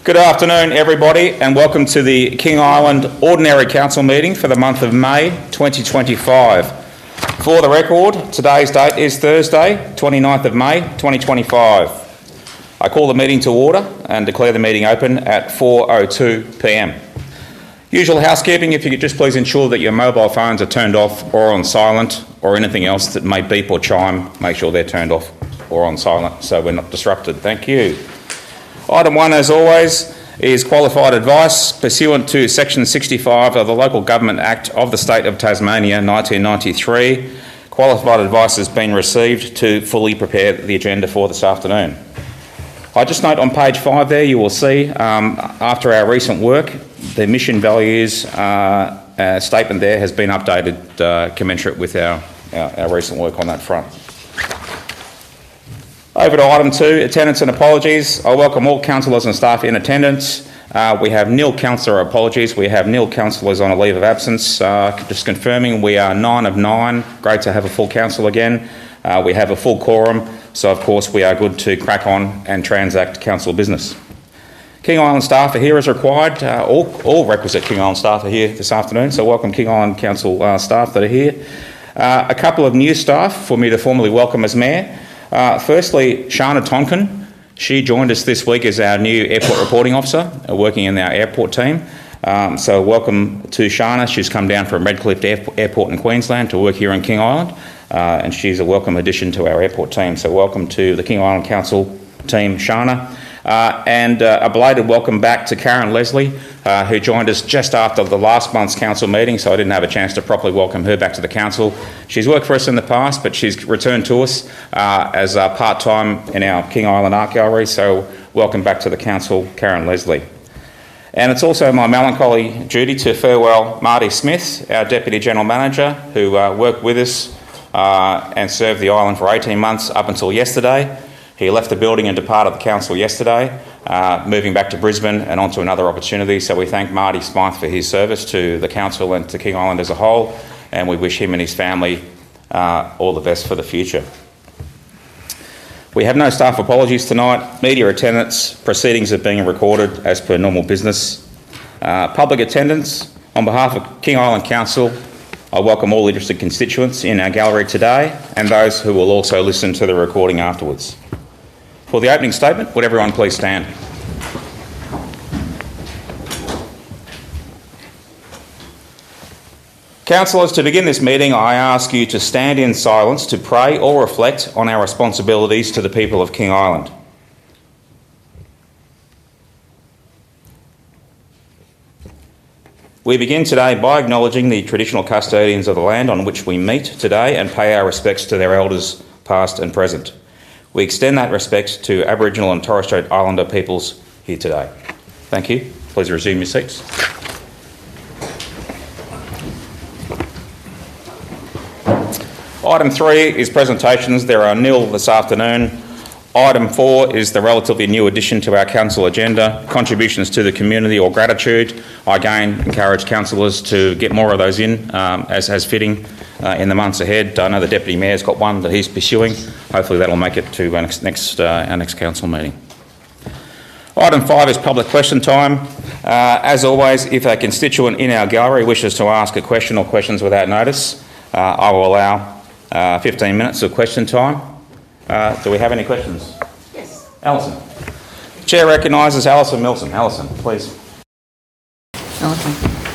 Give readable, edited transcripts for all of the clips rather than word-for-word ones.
Good afternoon, everybody, and welcome to the King Island Ordinary Council meeting for the month of May 2025. For the record, today's date is Thursday, 29th of May 2025. I call the meeting to order and declare the meeting open at 4:02 p.m. Usual housekeeping, if you could just please ensure that your mobile phones are turned off or on silent, or anything else that may beep or chime, make sure they're turned off or on silent so we're not disrupted. Thank you. Item 1, as always, is qualified advice pursuant to Section 65 of the Local Government Act of the State of Tasmania 1993. Qualified advice has been received to fully prepare the agenda for this afternoon. I just note on page 5 there you will see, after our recent work, the mission values statement there has been updated commensurate with our recent work on that front. Over to item 2, attendance and apologies. I welcome all councillors and staff in attendance. We have nil councillor apologies. We have nil councillors on a leave of absence. Just confirming we are 9 of 9. Great to have a full council again. We have a full quorum, so of course we are good to crack on and transact council business. King Island staff are here as required. All requisite King Island staff are here this afternoon, so welcome King Island Council staff that are here. A couple of new staff for me to formally welcome as Mayor. Firstly, Shana Tonkin. She joined us this week as our new Airport Reporting Officer, working in our airport team. So welcome to Shana. She's come down from Redcliffe Airport in Queensland to work here in King Island, and she's a welcome addition to our airport team. So welcome to the King Island Council team, Shana. And a belated welcome back to Karen Leslie, who joined us just after the last month's council meeting, so I didn't have a chance to properly welcome her back to the council. She's worked for us in the past, but she's returned to us as part-time in our King Island Art Gallery, so welcome back to the council, Karen Leslie. And it's also my melancholy duty to farewell Marty Smith, our Deputy General Manager, who worked with us and served the island for 18 months up until yesterday. He left the building and departed the council yesterday, moving back to Brisbane and onto another opportunity. So we thank Marty Smythe for his service to the council and to King Island as a whole, and we wish him and his family all the best for the future. We have no staff apologies tonight. Media attendance, proceedings are being recorded as per normal business. Public attendance, on behalf of King Island Council, I welcome all interested constituents in our gallery today and those who will also listen to the recording afterwards. For the opening statement, would everyone please stand? Councillors, to begin this meeting, I ask you to stand in silence to pray or reflect on our responsibilities to the people of King Island. We begin today by acknowledging the traditional custodians of the land on which we meet today and pay our respects to their elders, past and present. We extend that respect to Aboriginal and Torres Strait Islander peoples here today. Thank you. Please resume your seats. Item 3 is presentations. There are nil this afternoon. Item 4 is the relatively new addition to our council agenda, contributions to the community or gratitude. I again encourage councillors to get more of those in as fitting in the months ahead. I know the Deputy Mayor's got one that he's pursuing. Hopefully that'll make it to our next council meeting. Item 5 is public question time. As always, if a constituent in our gallery wishes to ask a question or questions without notice, I will allow 15 minutes of question time. Do we have any questions? Yes. Alison. The Chair recognises Alison Milson. Alison, please.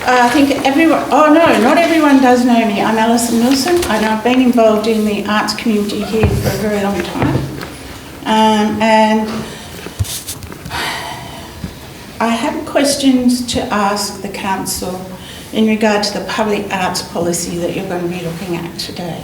I think everyone, not everyone does know me. I'm Alison Milson and I've been involved in the arts community here for a very long time. And I have questions to ask the council in regard to the public arts policy that you're going to be looking at today.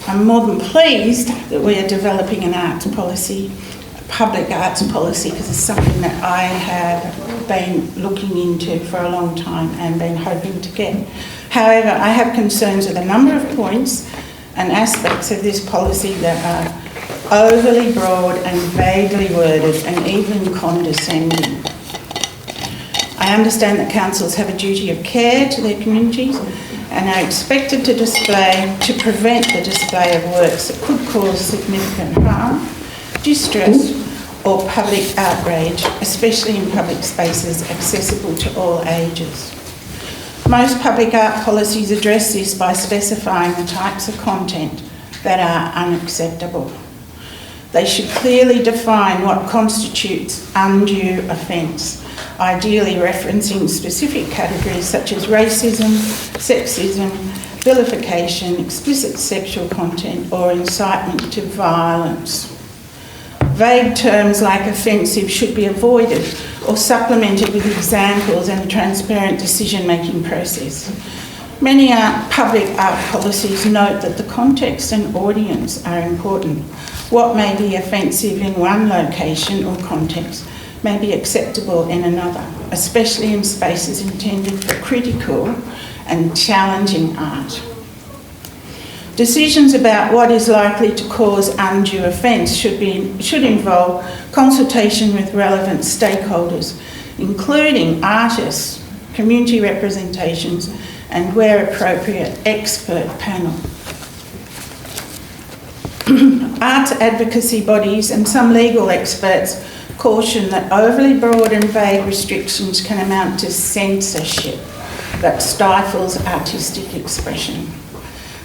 I'm more than pleased that we are developing an arts policy, a public arts policy, because it's something that I have been looking into for a long time and been hoping to get. However, I have concerns with a number of points and aspects of this policy that are overly broad and vaguely worded and even condescending. I understand that councils have a duty of care to their communities and are expected to prevent the display of works that could cause significant harm, distress or public outrage, especially in public spaces accessible to all ages. Most public art policies address this by specifying the types of content that are unacceptable. They should clearly define what constitutes undue offence, ideally referencing specific categories such as racism, sexism, vilification, explicit sexual content, or incitement to violence. Vague terms like offensive should be avoided or supplemented with examples and a transparent decision-making process. Many public art policies note that the context and audience are important. What may be offensive in one location or context may be acceptable in another, especially in spaces intended for critical and challenging art. Decisions about what is likely to cause undue offence should involve consultation with relevant stakeholders, including artists, community representations, and where appropriate, expert panel. Arts advocacy bodies and some legal experts caution that overly broad and vague restrictions can amount to censorship that stifles artistic expression.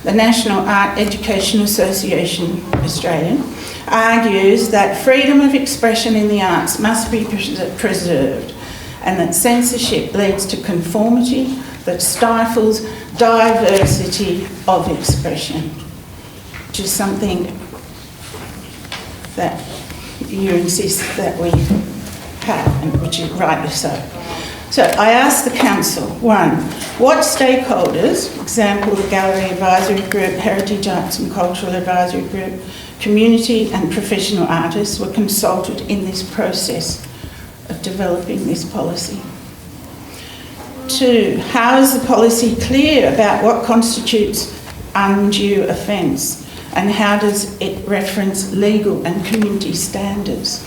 The National Art Education Association, Australia, argues that freedom of expression in the arts must be preserved and that censorship leads to conformity that stifles diversity of expression, which is something that you insist that we have, and which is rightly so. So I ask the Council, 1, what stakeholders, example the Gallery Advisory Group, Heritage Arts and Cultural Advisory Group, community and professional artists were consulted in this process of developing this policy? 2, how is the policy clear about what constitutes undue offence, and how does it reference legal and community standards?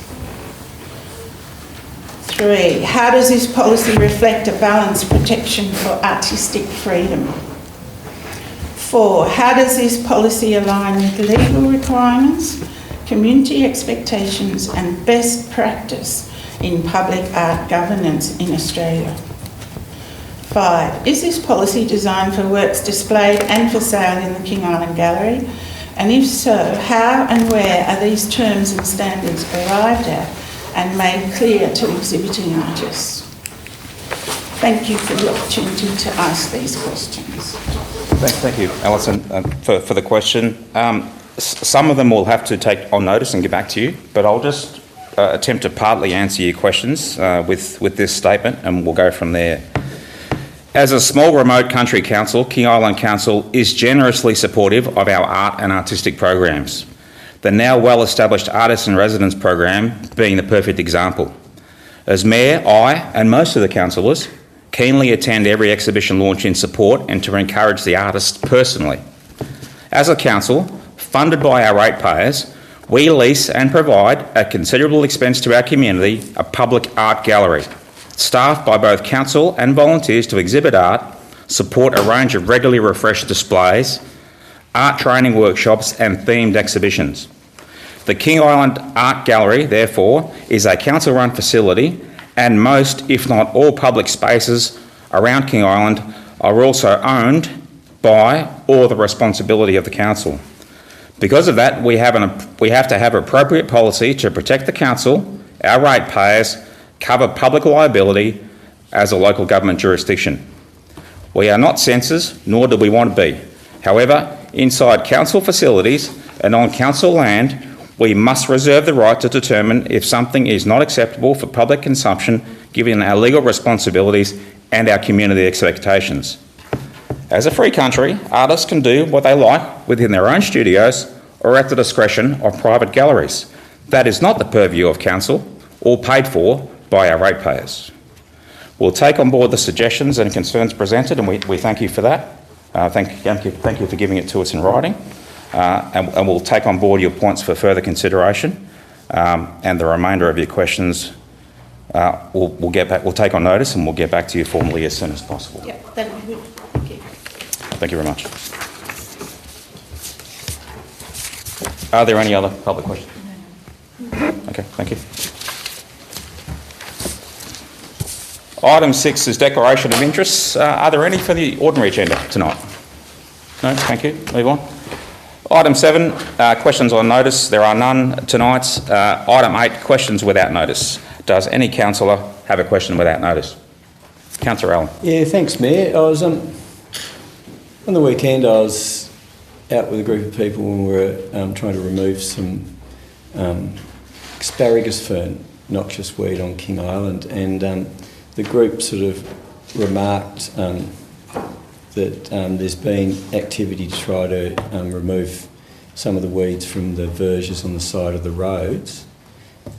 3, how does this policy reflect a balanced protection for artistic freedom? 4, how does this policy align with legal requirements, community expectations and best practice in public art governance in Australia? 5, is this policy designed for works displayed and for sale in the King Island Gallery? And if so, how and where are these terms and standards arrived at and made clear to exhibiting artists? Thank you for the opportunity to ask these questions. Thank you, Alison, for the question. Some of them we'll have to take on notice and get back to you, but I'll just attempt to partly answer your questions with this statement, and we'll go from there. As a small remote country council, King Island Council is generously supportive of our art and artistic programs. The now well-established Artists in Residence program being the perfect example. As Mayor, I and most of the councillors keenly attend every exhibition launch in support and to encourage the artists personally. As a council, funded by our ratepayers, we lease and provide at considerable expense to our community a public art gallery, staffed by both council and volunteers to exhibit art, support a range of regularly refreshed displays, art training workshops and themed exhibitions. The King Island Art Gallery, therefore, is a council-run facility, and most, if not all, public spaces around King Island are also owned by or the responsibility of the council. Because of that, we have to have appropriate policy to protect the council, our ratepayers, cover public liability as a local government jurisdiction. We are not censors, nor do we want to be. However, inside council facilities and on council land, we must reserve the right to determine if something is not acceptable for public consumption given our legal responsibilities and our community expectations. As a free country, artists can do what they like within their own studios or at the discretion of private galleries. That is not the purview of council or paid for by our ratepayers. We'll take on board the suggestions and concerns presented, and we thank you for that. Thank you for giving it to us in writing, and we'll take on board your points for further consideration, and the remainder of your questions we'll take on notice, and we'll get back to you formally as soon as possible. Yeah, that would be good. Thank you. Thank you very much. Are there any other public questions? Okay, thank you. Item 6 is declaration of interests. Are there any for the ordinary agenda tonight? No, thank you. Move on. Item 7, questions on notice. There are none tonight. Item 8, questions without notice. Does any councillor have a question without notice? Councillor Allen. Yeah, thanks, Mayor. I was on the weekend. I was out with a group of people and we were trying to remove some asparagus fern, noxious weed on King Island, and the group sort of remarked that there's been activity to try to remove some of the weeds from the verges on the side of the roads,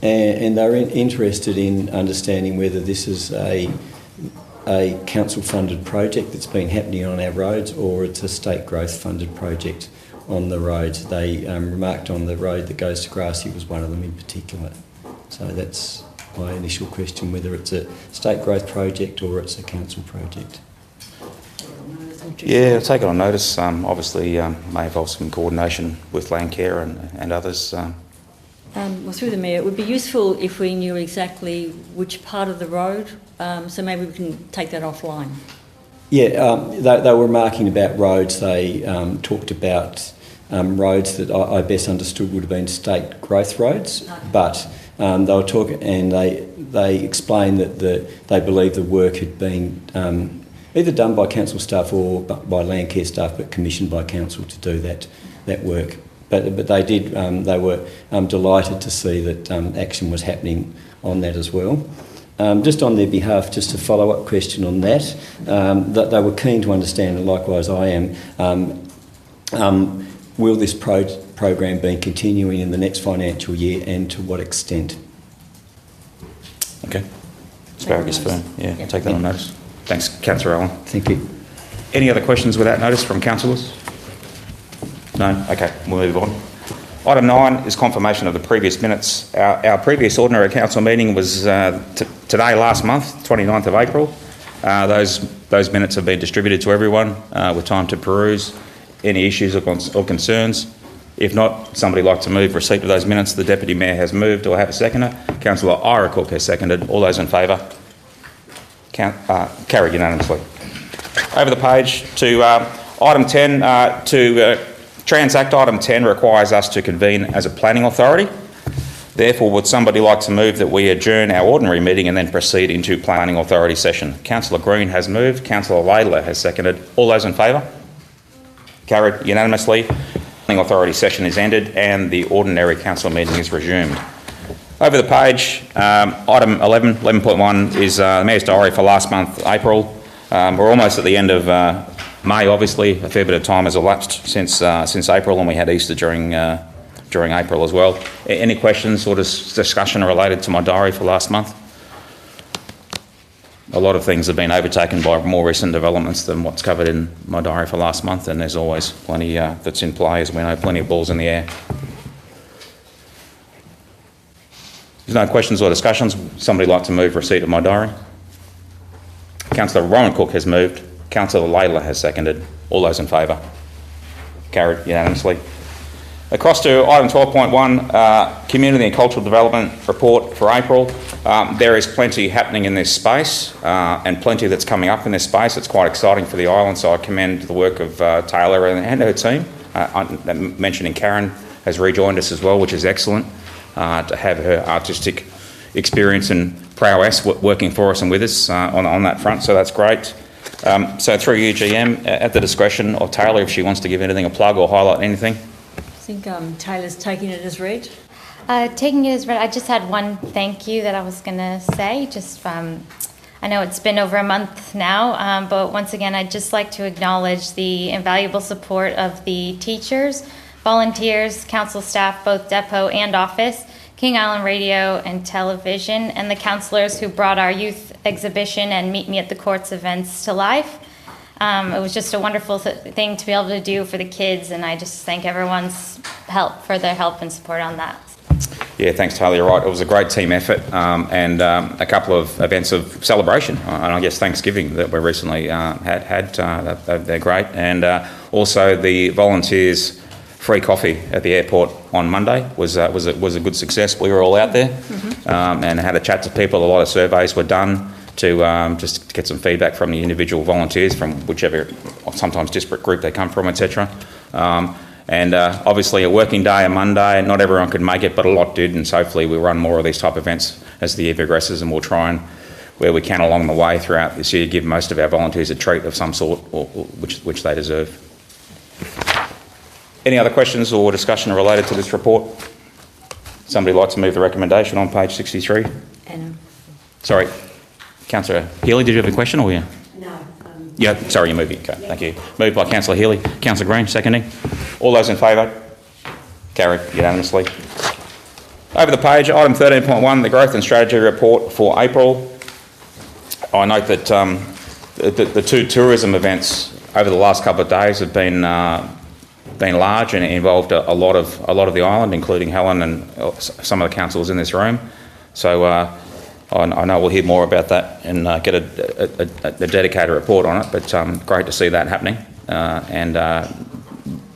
and they're interested in understanding whether this is a council-funded project that's been happening on our roads or it's a state growth-funded project on the roads. They remarked on the road that goes to Grassy was one of them in particular. So that's my initial question, whether it's a state growth project or it's a council project. Yeah, I'll take it on notice. Obviously, may involve some coordination with Landcare and others. Well, through the Mayor, it would be useful if we knew exactly which part of the road, so maybe we can take that offline. Yeah, they were remarking about roads. They talked about roads that I best understood would have been state growth roads, but they were talking and they explained that they believe the work had been either done by council staff or by Landcare staff, but commissioned by council to do that work. But they did. They were delighted to see that action was happening on that as well. Just on their behalf, just a follow-up question on that. That they were keen to understand, and likewise I am. Will this program be continuing in the next financial year, and to what extent? Okay. Asparagus fern. Yeah, I'll take that on notice. Thanks, Councillor Allen. Thank you. Any other questions without notice from councillors? No? Okay, we'll move on. Item 9 is confirmation of the previous minutes. Our previous ordinary council meeting was today, last month, 29th of April. Those minutes have been distributed to everyone with time to peruse. Any issues or concerns? If not, somebody like to move receipt of those minutes. The Deputy Mayor has moved. Do I have a seconder? Councillor Ira Cook has seconded. All those in favour? Carried unanimously. Over the page to item 10, to transact item 10 requires us to convene as a planning authority. Therefore, would somebody like to move that we adjourn our ordinary meeting and then proceed into planning authority session? Councillor Green has moved. Councillor Laidler has seconded. All those in favour? Carried unanimously. Planning authority session is ended and the ordinary council meeting is resumed. Over the page, item 11.1 is the Mayor's diary for last month, April. We're almost at the end of May, obviously. A fair bit of time has elapsed since April, and we had Easter during April as well. Any questions or discussion related to my diary for last month? A lot of things have been overtaken by more recent developments than what's covered in my diary for last month, and there's always plenty that's in play, as we know, plenty of balls in the air. There's no questions or discussions. Somebody like to move receipt of my diary? Councillor Rowan Cook has moved. Councillor Laidler has seconded. All those in favour? Carried unanimously. Across to item 12.1, Community and Cultural Development Report for April. There is plenty happening in this space and plenty that's coming up in this space. It's quite exciting for the island, so I commend the work of Taylor and her team. Mentioning Karen has rejoined us as well, which is excellent. To have her artistic experience and prowess working for us and with us on that front, so that's great. So through you, GM, at the discretion of Taylor, if she wants to give anything a plug or highlight anything. I think Taylor's taking it as read. Taking it as read, I just had one thank you that I was going to say. I know it's been over a month now, but once again, I'd just like to acknowledge the invaluable support of the teachers, volunteers, council staff, both depot and office, King Island Radio and Television, and the councillors who brought our youth exhibition and Meet Me at the Courts events to life. It was just a wonderful thing to be able to do for the kids, and I just thank everyone's help for their help and support on that. Yeah, thanks, Taylor. You're right. It was a great team effort and a couple of events of celebration, and I guess Thanksgiving that we recently had. They're great, and also the volunteers free coffee at the airport on Monday was a good success. We were all out there and had a chat to people. A lot of surveys were done to just get some feedback from the individual volunteers from whichever, sometimes disparate group they come from, etc. And obviously a working day, a Monday, not everyone could make it, but a lot did, and so hopefully we'll run more of these type of events as the year progresses, and we'll try and, where we can along the way throughout this year, give most of our volunteers a treat of some sort, which they deserve. Any other questions or discussion related to this report? Somebody like to move the recommendation on page 63? Anna. Sorry, Councillor Healy, did you have a question or yeah? No. Yeah, sorry, you're moving. Okay, thank you. Moved by Councillor Healy. Councillor Green, seconding. All those in favour? Carried unanimously. Over the page, item 13.1, the Growth and Strategy Report for April. I note that the two tourism events over the last couple of days have been large and involved a lot of the island, including Helen and some of the councillors in this room. So I know we'll hear more about that and get a dedicated report on it, but great to see that happening and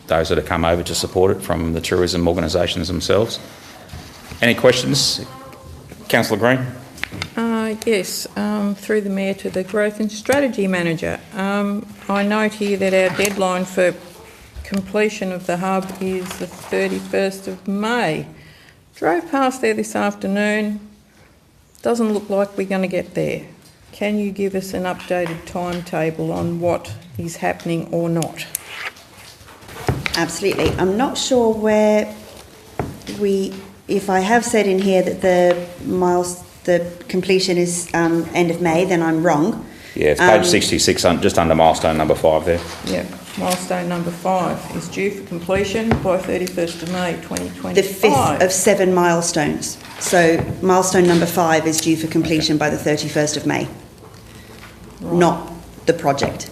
those that have come over to support it from the tourism organisations themselves. Any questions? Councillor Green? Yes, through the Mayor to the Growth and Strategy Manager. I note here that our deadline for completion of the hub is the 31st of May. Drove past there this afternoon. Doesn't look like we're going to get there. Can you give us an updated timetable on what is happening or not? Absolutely. I'm not sure where if I have said in here that the completion is end of May, then I'm wrong. Yeah, it's page 66, just under milestone number 5 there. Yeah, milestone number 5 is due for completion by 31st of May 2025. The 5th of 7 milestones. So milestone number 5 is due for completion by the 31st of May, not the project.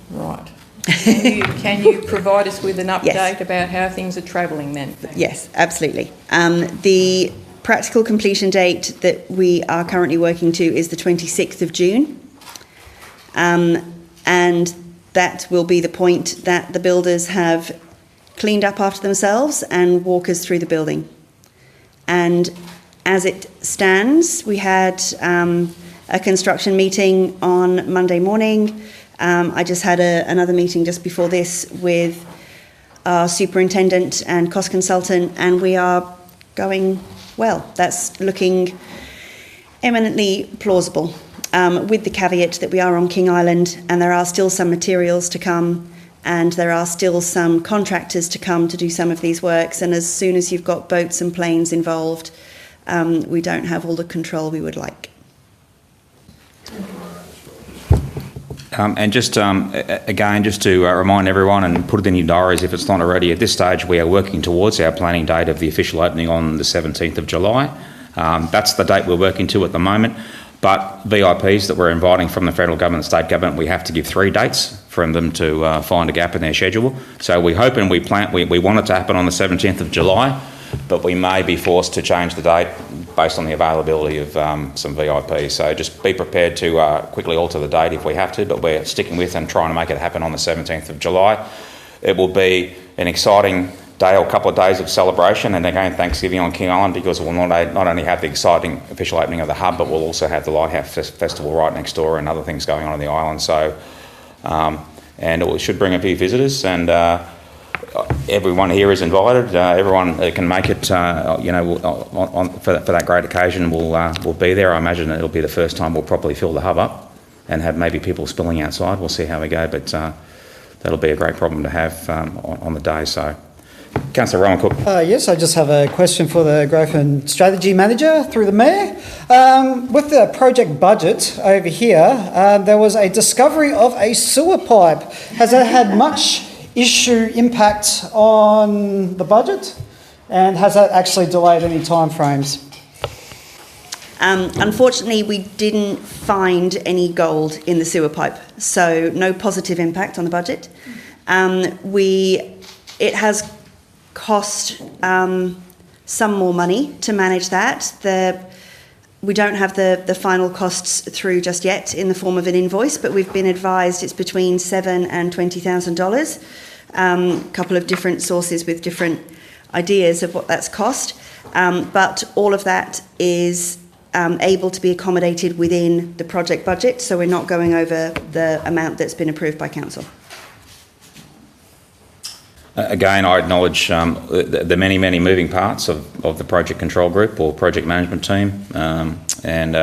Right. Can you provide us with an update Yes. about how things are travelling then? Yes, absolutely. The practical completion date that we are currently working to is the 26th of June. And that will be the point that the builders have cleaned up after themselves and walk us through the building. And as it stands, we had a construction meeting on Monday morning. I just had another meeting just before this with our superintendent and cost consultant, and we are going well. That's looking eminently plausible, with the caveat that we are on King Island and there are still some materials to come and there are still some contractors to come to do some of these works, and as soon as you've got boats and planes involved, we don't have all the control we would like. And just again, just to remind everyone and put it in your diaries if it's not already, at this stage we are working towards our planning date of the official opening on the 17th of July. That's the date we're working to at the moment. But VIPs that we're inviting from the federal government and state government, we have to give 3 dates for them to find a gap in their schedule. So we hope and we want it to happen on the 17th of July, but we may be forced to change the date based on the availability of some VIPs. So just be prepared to quickly alter the date if we have to, but we're sticking with and trying to make it happen on the 17th of July. It will be an exciting day or couple of days of celebration, and again Thanksgiving on King Island, because we'll not only have the exciting official opening of the hub, but we'll also have the Lighthouse Festival right next door and other things going on the island. So, and it should bring a few visitors, and everyone here is invited. Everyone that can make it, for that great occasion will be there. I imagine it'll be the first time we'll properly fill the hub up and have maybe people spilling outside. We'll see how we go, but that'll be a great problem to have on the day. So. Councillor Rowan Cook. Yes, I just have a question for the Growth and Strategy Manager through the Mayor. With the project budget over here, there was a discovery of a sewer pipe. Has that had much impact on the budget? And has that actually delayed any timeframes? Unfortunately, we didn't find any gold in the sewer pipe, so no positive impact on the budget. It has cost some more money to manage that. We don't have the final costs through just yet in the form of an invoice, but we've been advised it's between $7,000 and $20,000 a couple of different sources with different ideas of what that's cost, but all of that is able to be accommodated within the project budget, so we're not going over the amount that's been approved by council. Again, I acknowledge the many, many moving parts of the project control group or project management team, and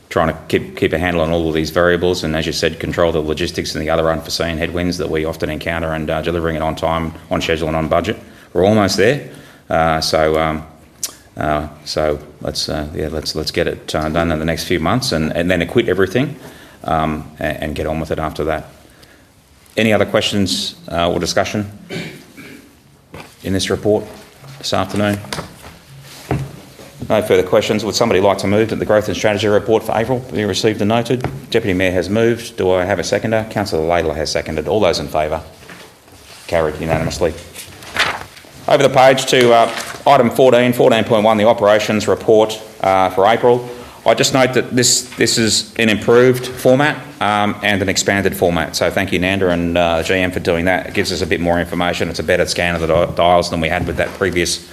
trying to keep a handle on all of these variables, and as you said, control the logistics and the other unforeseen headwinds that we often encounter, and delivering it on time, on schedule, and on budget. We're almost there, so let's get it done in the next few months, and then acquit everything, and get on with it after that. Any other questions or discussion in this report this afternoon? No further questions. Would somebody like to move that the Growth and Strategy Report for April be received and noted? Deputy Mayor has moved. Do I have a seconder? Councillor Laidler has seconded. All those in favour? Carried unanimously. Over the page to item 14.1, the operations report for April. I just note that this is an improved format and an expanded format. So thank you, Nanda and GM, for doing that. It gives us a bit more information. It's a better scan of the dials than we had with that previous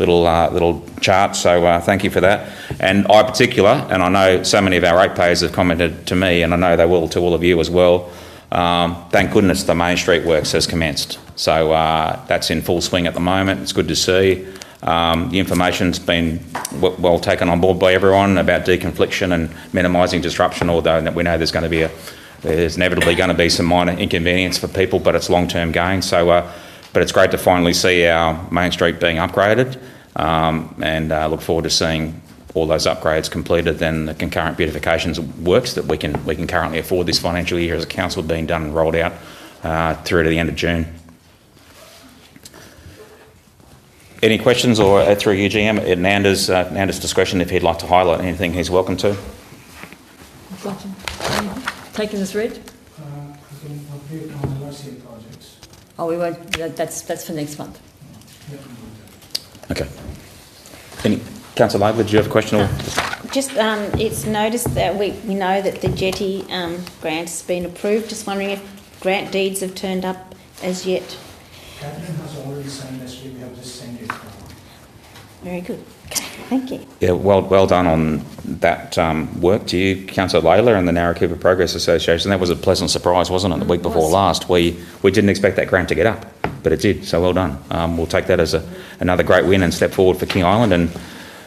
little chart. So thank you for that. And I particular, and I know so many of our ratepayers have commented to me, and I know they will to all of you as well. Thank goodness the Main Street works has commenced. So that's in full swing at the moment. It's good to see. The information's been well taken on board by everyone about deconfliction and minimising disruption, although we know there's inevitably going to be some minor inconvenience for people, but it's long-term gain. So, but it's great to finally see our Main Street being upgraded, and look forward to seeing all those upgrades completed, then the concurrent beautifications works that we can currently afford this financial year as a council being done and rolled out through to the end of June. Any questions, or through UGM at Nanda's discretion, if he'd like to highlight anything, he's welcome to. Taken as read? Oh, we won't. That's for next month. Okay. Councillor Laidler, do you have a question? Or? Just, it's noticed that we know that the jetty grant has been approved. Just wondering if grant deeds have turned up as yet. Catherine has already signed this week. We have just sent it. Very good. Okay, thank you. Yeah, well done on that work to you, Councillor Laidler, and the Narracoopa Progress Association. That was a pleasant surprise, wasn't it, the week before last? We didn't expect that grant to get up, but it did, so well done. We'll take that as another great win and step forward for King Island, and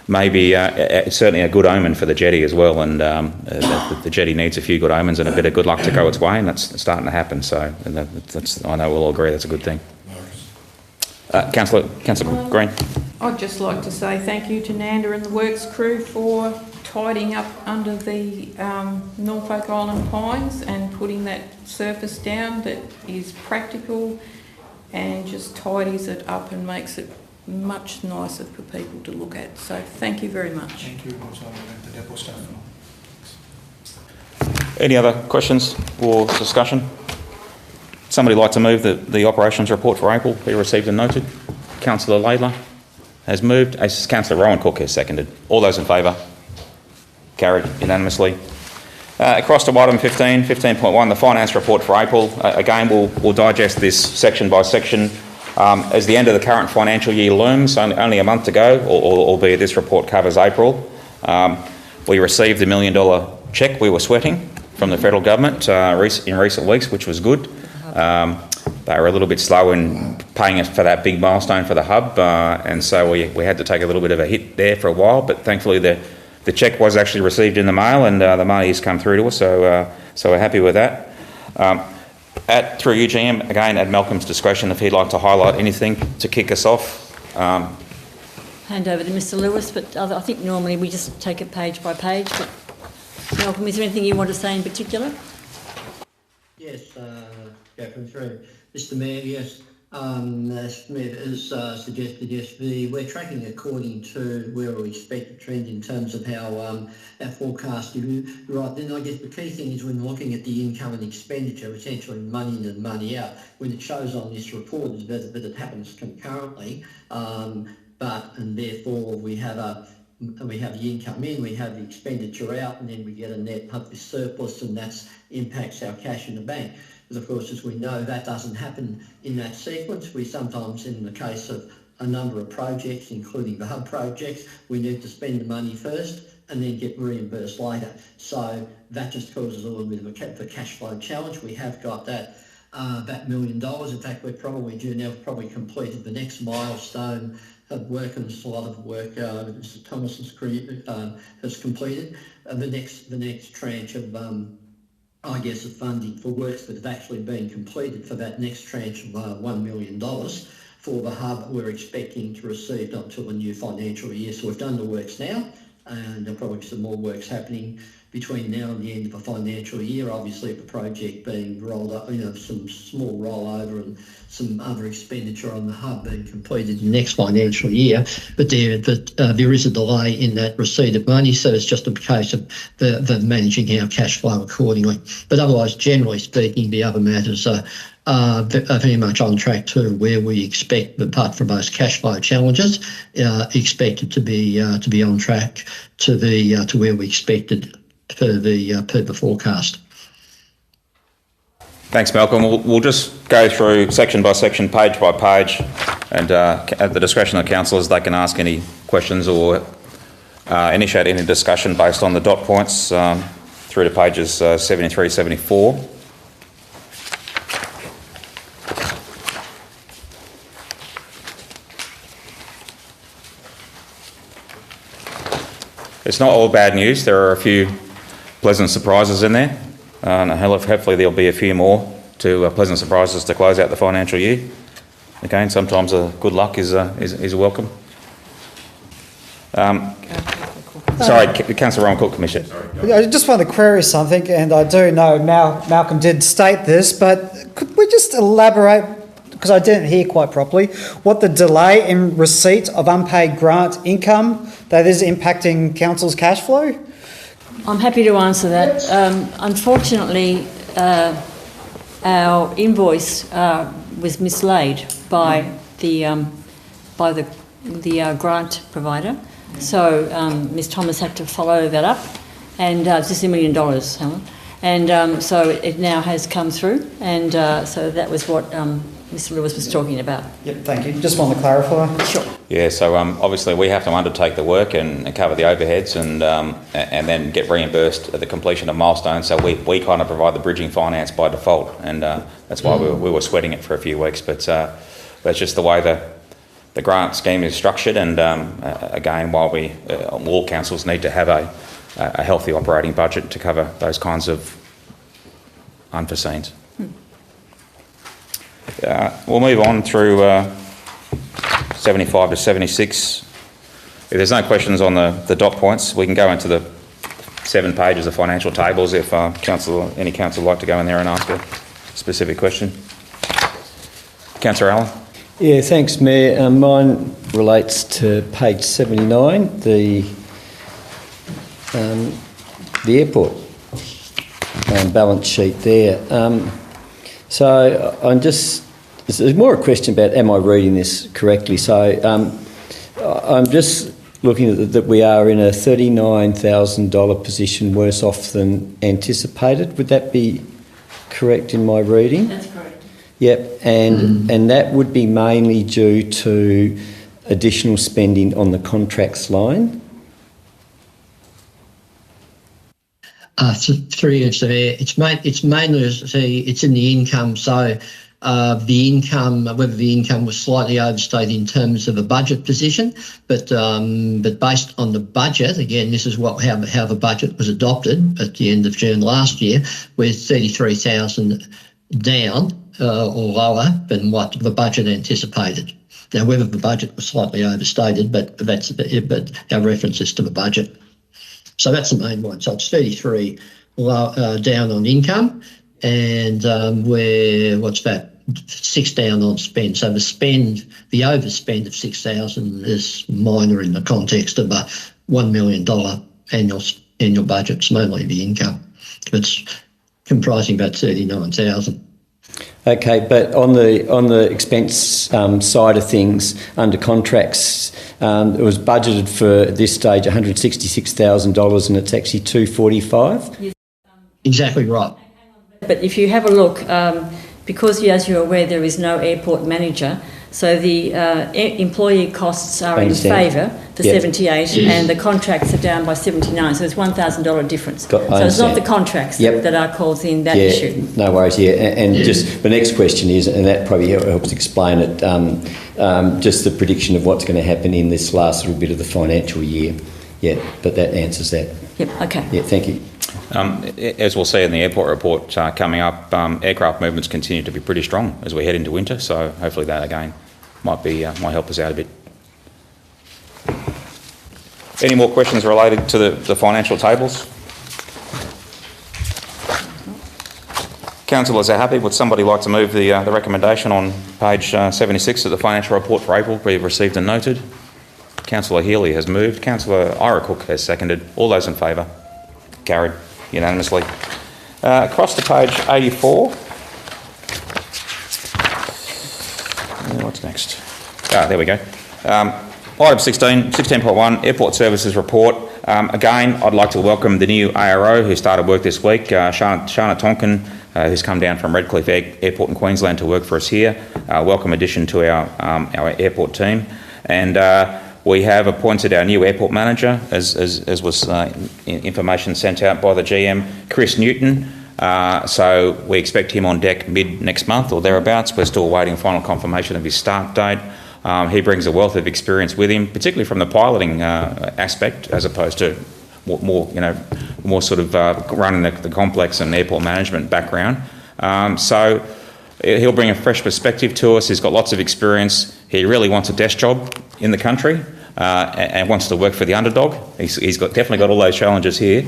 maybe it's certainly a good omen for the jetty as well, and the jetty needs a few good omens and a bit of good luck to go its way, and that's starting to happen, so I know we'll all agree that's a good thing. Councillor Green. I'd just like to say thank you to Nanda and the works crew for tidying up under the Norfolk Island pines and putting that surface down that is practical and just tidies it up and makes it much nicer for people to look at. So thank you very much. Thank you, Councillor, the depot staff. Any other questions or discussion? Somebody like to move that the operations report for April be received and noted? Councillor Laidler has moved. Councillor Rowan Cook has seconded. All those in favour? Carried unanimously. Across to item 15.1, the finance report for April. Again, we'll digest this section by section. As the end of the current financial year looms, only a month to go, albeit this report covers April, we received the $1 million cheque we were sweating from the federal government in recent weeks, which was good. They were a little bit slow in paying us for that big milestone for the hub, and so we had to take a little bit of a hit there for a while, but thankfully the cheque was actually received in the mail, and the money has come through to us, so we're happy with that. Through UGM, again, at Malcolm's discretion, if he'd like to highlight anything to kick us off. Hand over to Mr. Lewis, but I think normally we just take it page by page. But Malcolm, is there anything you want to say in particular? Yes, Catherine, through Mr. Mayor, yes. As Mayor has suggested, yes, we're tracking according to where we expect the trend in terms of how our forecast is. Right, then I guess the key thing is when looking at the income and expenditure, essentially money in and money out, when it shows on this report is that it happens concurrently, and therefore we have the income in, we have the expenditure out, and then we get a net public surplus, and that impacts our cash in the bank. Because of course, as we know, that doesn't happen in that sequence. We sometimes, in the case of a number of projects, including the hub projects, we need to spend the money first and then get reimbursed later. So that just causes a little bit of a cash flow challenge. We have got that $1 million. In fact, we're probably due now, probably completed the next milestone of work, and there's a lot of work Mr. Thomas has completed. The next tranche of of funding for works that have actually been completed for that next tranche of $1 million for the hub, we're expecting to receive not until the new financial year. So we've done the works now, and there'll probably be some more works happening between now and the end of the financial year. Obviously, the project being rolled up, some small rollover and some other expenditure on the hub being completed in the next financial year. But there is a delay in that receipt of money, so it's just a case of the managing our cash flow accordingly. But otherwise, generally speaking, the other matters are very much on track to where we expect, apart from those cash flow challenges, expected to be on track to where we expected per the forecast. Thanks, Malcolm. We'll just go through section by section, page by page, and at the discretion of councillors, they can ask any questions or initiate any discussion based on the dot points through to pages 73, 74. It's not all bad news. There are a few pleasant surprises in there. And hopefully there'll be a few more pleasant surprises to close out the financial year. Again, sometimes good luck is welcome. Sorry, Councillor Ryan Cook, Commission. I just want to query something, and I do know Malcolm did state this, but could we just elaborate, because I didn't hear quite properly, what the delay in receipt of unpaid grant income that is impacting council's cash flow? I'm happy to answer that. Unfortunately, our invoice was mislaid by the grant provider. So Ms Thomas had to follow that up, and it's just $1 million, Helen. And so it now has come through, and so that was what Mr Lewis was talking about. Yep, thank you. Just want to clarify. Sure. Yeah, so obviously we have to undertake the work and cover the overheads and then get reimbursed at the completion of milestones. So we kind of provide the bridging finance by default, and that's why we were sweating it for a few weeks. But that's just the way the grant scheme is structured. And again, while all councils need to have a healthy operating budget to cover those kinds of unforeseens. We'll move on through 75 to 76. If there's no questions on the dot points, we can go into the 7 pages of financial tables if any council would like to go in there and ask a specific question. Councillor Allen. Yeah, thanks, Mayor. Mine relates to page 79, the airport balance sheet there. So there's more a question about, am I reading this correctly? So I'm just looking at that we are in a $39,000 position worse off than anticipated. Would that be correct in my reading? That's correct. Yep, and that would be mainly due to additional spending on the contracts line. Through you, Mr. Mayor, it's mainly, it's in the income. So the income, whether the income was slightly overstated in terms of a budget position, but based on the budget, again, this is how the budget was adopted at the end of June last year, we're 33,000 down or lower than what the budget anticipated. Now, whether the budget was slightly overstated, but our reference is to the budget. So that's the main one. So it's 33 down on income, and we're, 6 down on spend. So the overspend of 6,000 is minor in the context of a $1 million annual budget. It's mainly the income. It's comprising about 39,000. Okay, but on the expense side of things, under contracts, it was budgeted for at this stage $166,000, and it's actually $245. Exactly right. But if you have a look, because as you're aware, there is no airport manager, so the employee costs are in favour for 78 and the contracts are down by 79, so it's $1,000 difference. So it's not the contracts that are causing that issue. No worries, and just the next question is, and that probably helps explain it, just the prediction of what's going to happen in this last little bit of the financial year. Yeah, but that answers that. Yep, okay. Yeah, thank you. As we'll see in the airport report coming up, aircraft movements continue to be pretty strong as we head into winter, so hopefully that again might help us out a bit. Any more questions related to the financial tables? Councillors are happy. Would somebody like to move the recommendation on page 76 of the financial report for April be received and noted? Councillor Healy has moved. Councillor Ira Cook has seconded. All those in favour? Carried unanimously. Across to page 84. What's next? There we go. Item 16.1, Airport Services Report. Again, I'd like to welcome the new ARO who started work this week, Shana Tonkin, who's come down from Redcliffe Airport in Queensland to work for us here. Welcome addition to our airport team. And we have appointed our new airport manager, as was information sent out by the GM, Chris Newton. So we expect him on deck mid next month or thereabouts. We're still waiting final confirmation of his start date. He brings a wealth of experience with him, particularly from the piloting aspect, as opposed to more sort of running the complex and airport management background. So he'll bring a fresh perspective to us. He's got lots of experience. He really wants a desk job in the country and wants to work for the underdog. He's definitely got all those challenges here.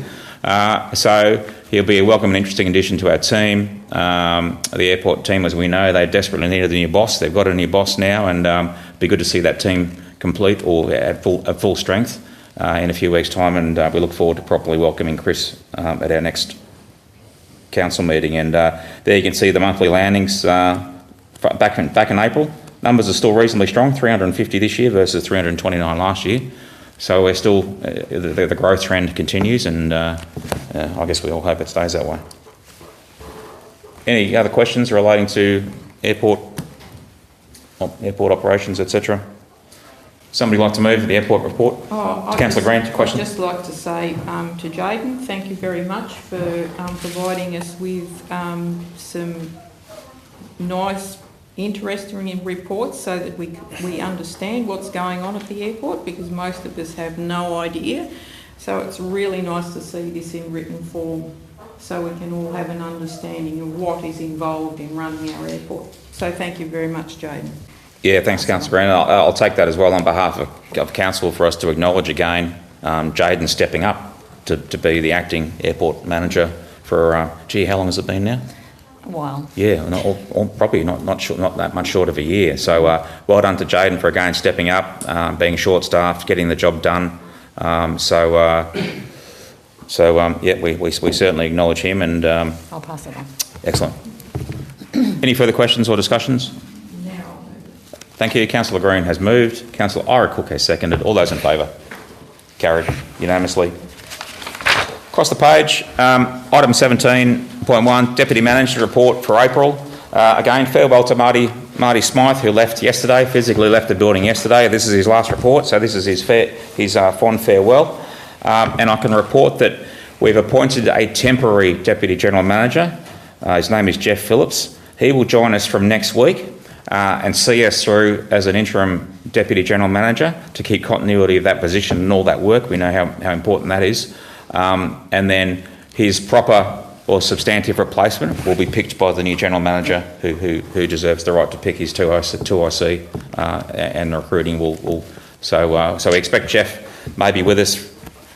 So he'll be a welcome and interesting addition to our team. The airport team, as we know, they desperately needed a new boss. They've got a new boss now, and it'd be good to see that team complete or at full strength in a few weeks' time. And we look forward to properly welcoming Chris at our next council meeting. And there you can see the monthly landings back in April. Numbers are still reasonably strong, 350 this year versus 329 last year. So we're still, the growth trend continues, and I guess we all hope it stays that way. Any other questions relating to airport operations, etc.? Somebody like to move the airport report? Councillor Green, question? I'd just like to say to Jayden, thank you very much for providing us with some nice, interesting reports so that we understand what's going on at the airport, because most of us have no idea. So it's really nice to see this in written form so we can all have an understanding of what is involved in running our airport. So thank you very much, Jayden. Yeah, thanks, Councillor Green. I'll take that as well on behalf of Council for us to acknowledge again Jayden stepping up to be the acting airport manager for, how long has it been now? A while. Yeah, probably not that much short of a year. So well done to Jayden for again stepping up, being short-staffed, getting the job done. We certainly acknowledge him, and I'll pass it on. Excellent. Any further questions or discussions? Thank you. Councillor Green has moved. Councillor Ira Cook has seconded. All those in favour? Carried unanimously. Across the page, item 17.1, Deputy Manager Report for April. Again, farewell to Marty Smythe, who left yesterday, physically left the building yesterday. This is his last report, so this is his fond farewell. And I can report that we've appointed a temporary Deputy General Manager. His name is Jeff Phillips. He will join us from next week and see us through as an interim Deputy General Manager to keep continuity of that position and all that work. We know how important that is. And then his proper or substantive replacement will be picked by the new General Manager who deserves the right to pick his 2IC and recruiting will. So we expect Jeff may be with us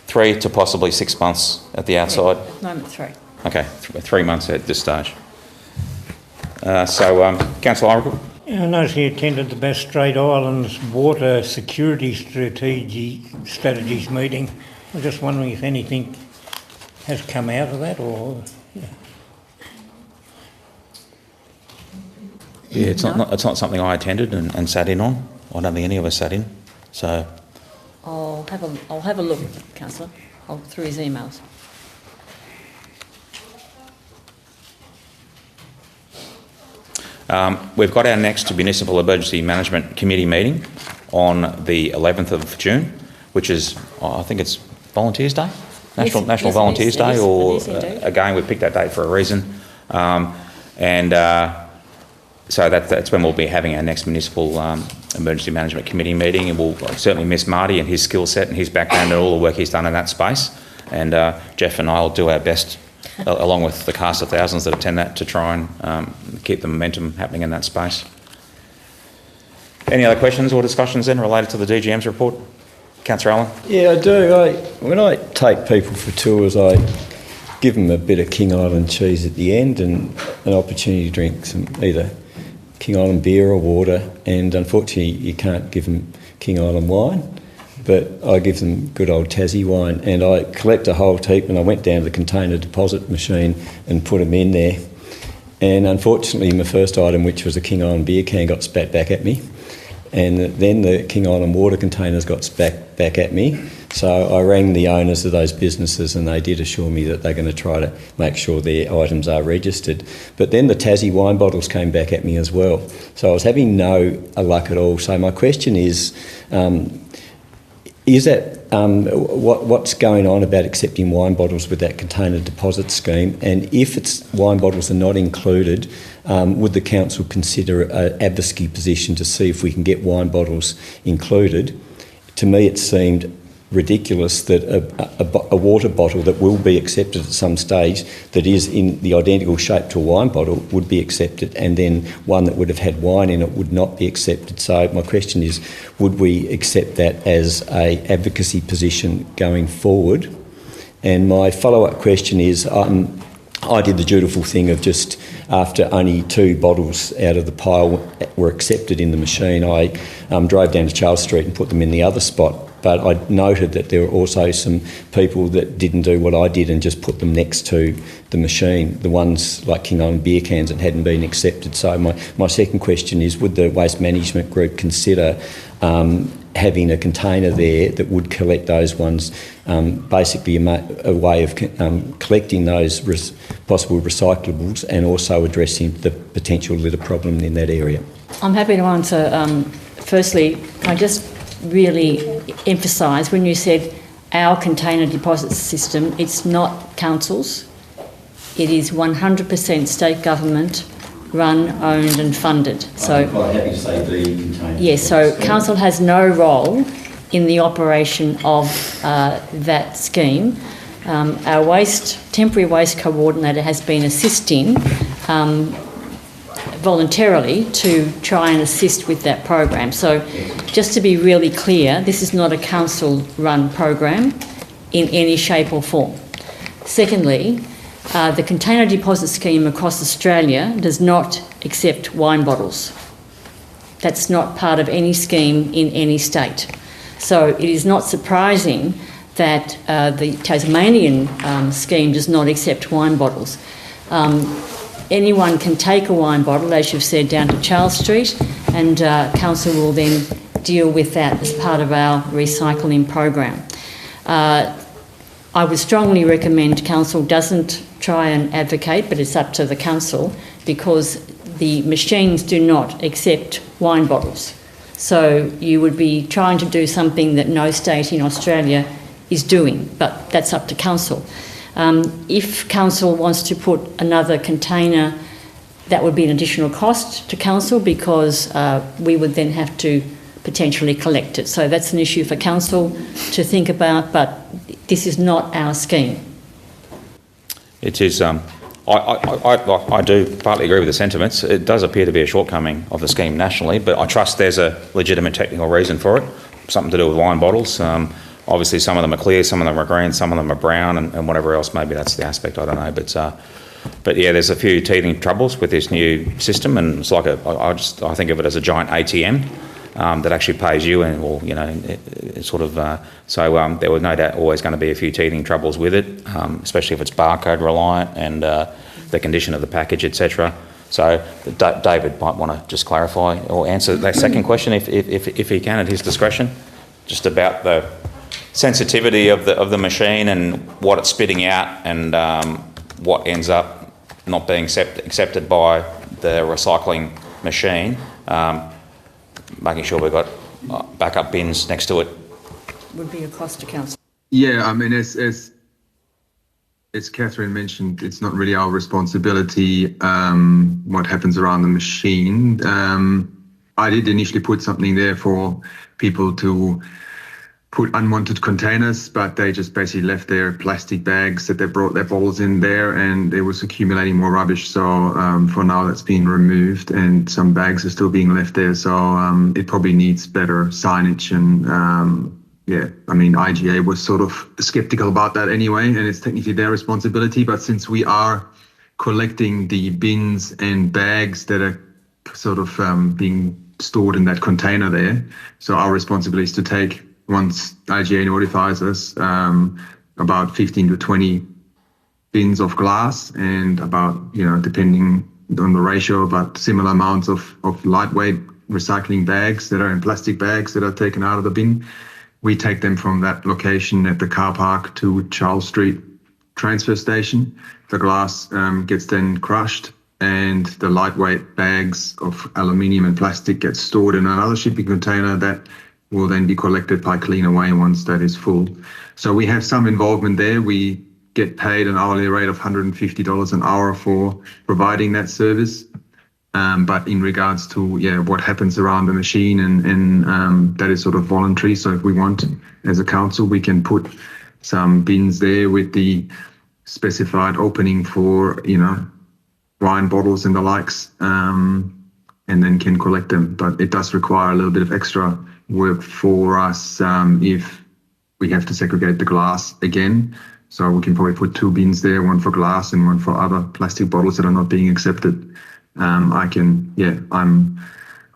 3 to possibly 6 months at the outside. Moment 3. Okay, 3 months at this stage. Councillor Oracle. I noticed he attended the Bass Strait Islands Water Security Strategies meeting. I was just wondering if anything has come out of that, or... Yeah, it's not something I attended and sat in on. I don't think any of us sat in. So I'll have a look, Councillor, through his emails. We've got our next Municipal Emergency Management Committee meeting on the 11th of June, which is, I think it's Volunteers Day? National yes, Volunteers it Day, is. or It is indeed. again, we picked that date for a reason. So that's when we'll be having our next Municipal Emergency Management Committee meeting, and we'll certainly miss Marty and his skill set and his background and all the work he's done in that space. And Jeff and I will do our best, along with the cast of thousands that attend that, to try and keep the momentum happening in that space. Any other questions or discussions then related to the DGM's report? Councillor Allen? Yeah, I do. When I take people for tours, I give them a bit of King Island cheese at the end and an opportunity to drink some either King Island beer or water, and unfortunately you can't give them King Island wine, but I give them good old Tassie wine, and I collect a whole heap, and I went down to the container deposit machine and put them in there, and unfortunately my first item, which was a King Island beer can, got spat back at me, and then the King Island water containers got spat back at me. So I rang the owners of those businesses, and they did assure me that they're going to try to make sure their items are registered. But then the Tassie wine bottles came back at me as well. So I was having no luck at all. So my question is that what's going on about accepting wine bottles with that container deposit scheme? And if wine bottles are not included, would the council consider an advocacy position to see if we can get wine bottles included? To me, it seemed ridiculous that a water bottle that will be accepted at some stage, that is in the identical shape to a wine bottle, would be accepted, and then one that would have had wine in it would not be accepted. So my question is, would we accept that as a advocacy position going forward? And my follow-up question is, I did the dutiful thing of just, after only 2 bottles out of the pile were accepted in the machine, I drove down to Charles Street and put them in the other spot. But I noted that there were also some people that didn't do what I did and just put them next to the machine, the ones like King Island beer cans that hadn't been accepted. So my second question is, would the Waste Management Group consider having a container there that would collect those ones, basically a way of collecting those possible recyclables and also addressing the potential litter problem in that area? I'm happy to answer. Firstly, I just really emphasise, when you said our container deposit system, it's not council's. It is 100% state government run, owned and funded. So I'm quite happy to say the container. Yes, so council has no role in the operation of that scheme. Our temporary waste coordinator has been assisting voluntarily to try and assist with that program. So just to be really clear, this is not a council-run program in any shape or form. Secondly, the container deposit scheme across Australia does not accept wine bottles. That's not part of any scheme in any state. So it is not surprising that the Tasmanian scheme does not accept wine bottles. Anyone can take a wine bottle, as you've said, down to Charles Street, and council will then deal with that as part of our recycling program. I would strongly recommend council doesn't try and advocate, but it's up to the council, because the machines do not accept wine bottles. So you would be trying to do something that no state in Australia is doing, but that's up to council. If council wants to put another container, that would be an additional cost to council, because we would then have to potentially collect it. So that's an issue for council to think about, but this is not our scheme. It is. I do partly agree with the sentiments. It does appear to be a shortcoming of the scheme nationally, but I trust there's a legitimate technical reason for it, something to do with wine bottles. Obviously, some of them are clear, some of them are green, some of them are brown, and whatever else. Maybe that's the aspect, I don't know. But yeah, there's a few teething troubles with this new system, and it's like I think of it as a giant ATM that actually pays you, and there was no doubt always going to be a few teething troubles with it, especially if it's barcode reliant and the condition of the package, etc. So David might want to just clarify or answer that second question if he can at his discretion, just about the sensitivity of the machine and what it's spitting out, and what ends up not being accepted by the recycling machine, making sure we've got backup bins next to it. Would be a cost to council. Yeah, I mean, as Catherine mentioned, it's not really our responsibility what happens around the machine. I did initially put something there for people to put unwanted containers, but they just basically left their plastic bags that they brought their bottles in there, and it was accumulating more rubbish. So for now, that's been removed, and some bags are still being left there. So it probably needs better signage. And yeah, I mean, IGA was sort of skeptical about that anyway, and it's technically their responsibility. But since we are collecting the bins and bags that are sort of being stored in that container there, so our responsibility is to take, once IGA notifies us, about 15 to 20 bins of glass, and about, depending on the ratio, about similar amounts of lightweight recycling bags that are in plastic bags that are taken out of the bin. We take them from that location at the car park to Charles Street transfer station. The glass gets then crushed, and the lightweight bags of aluminium and plastic get stored in another shipping container that will then be collected by Cleanaway once that is full. So we have some involvement there. We get paid an hourly rate of $150 an hour for providing that service. But in regards to what happens around the machine, and that is sort of voluntary. So if we want, as a council, we can put some bins there with the specified opening for wine bottles and the likes, and then can collect them. But it does require a little bit of extra work for us if we have to segregate the glass again. So we can probably put two bins there, one for glass and one for other plastic bottles that are not being accepted. I'm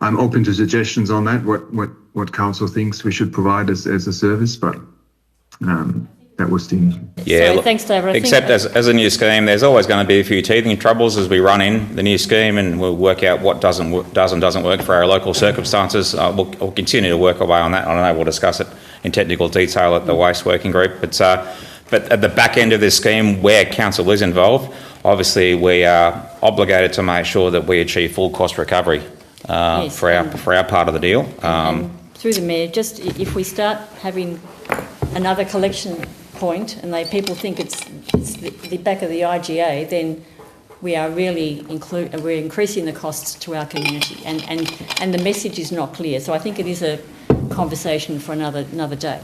open to suggestions on that, what council thinks we should provide as a service, but that was the... Yeah, So, thanks, David. Except as a new scheme, there's always going to be a few teething troubles as we run in the new scheme, and we'll work out what does and doesn't work for our local circumstances. We'll continue to work away on that. I know we'll discuss it in technical detail at the Waste Working Group, but at the back end of this scheme, where council is involved, obviously we are obligated to make sure that we achieve full cost recovery for our part of the deal. And through the Mayor, just if we start having another collection point and people think it's the back of the IGA, then we are really we're increasing the costs to our community, and the message is not clear. So I think it is a conversation for another day.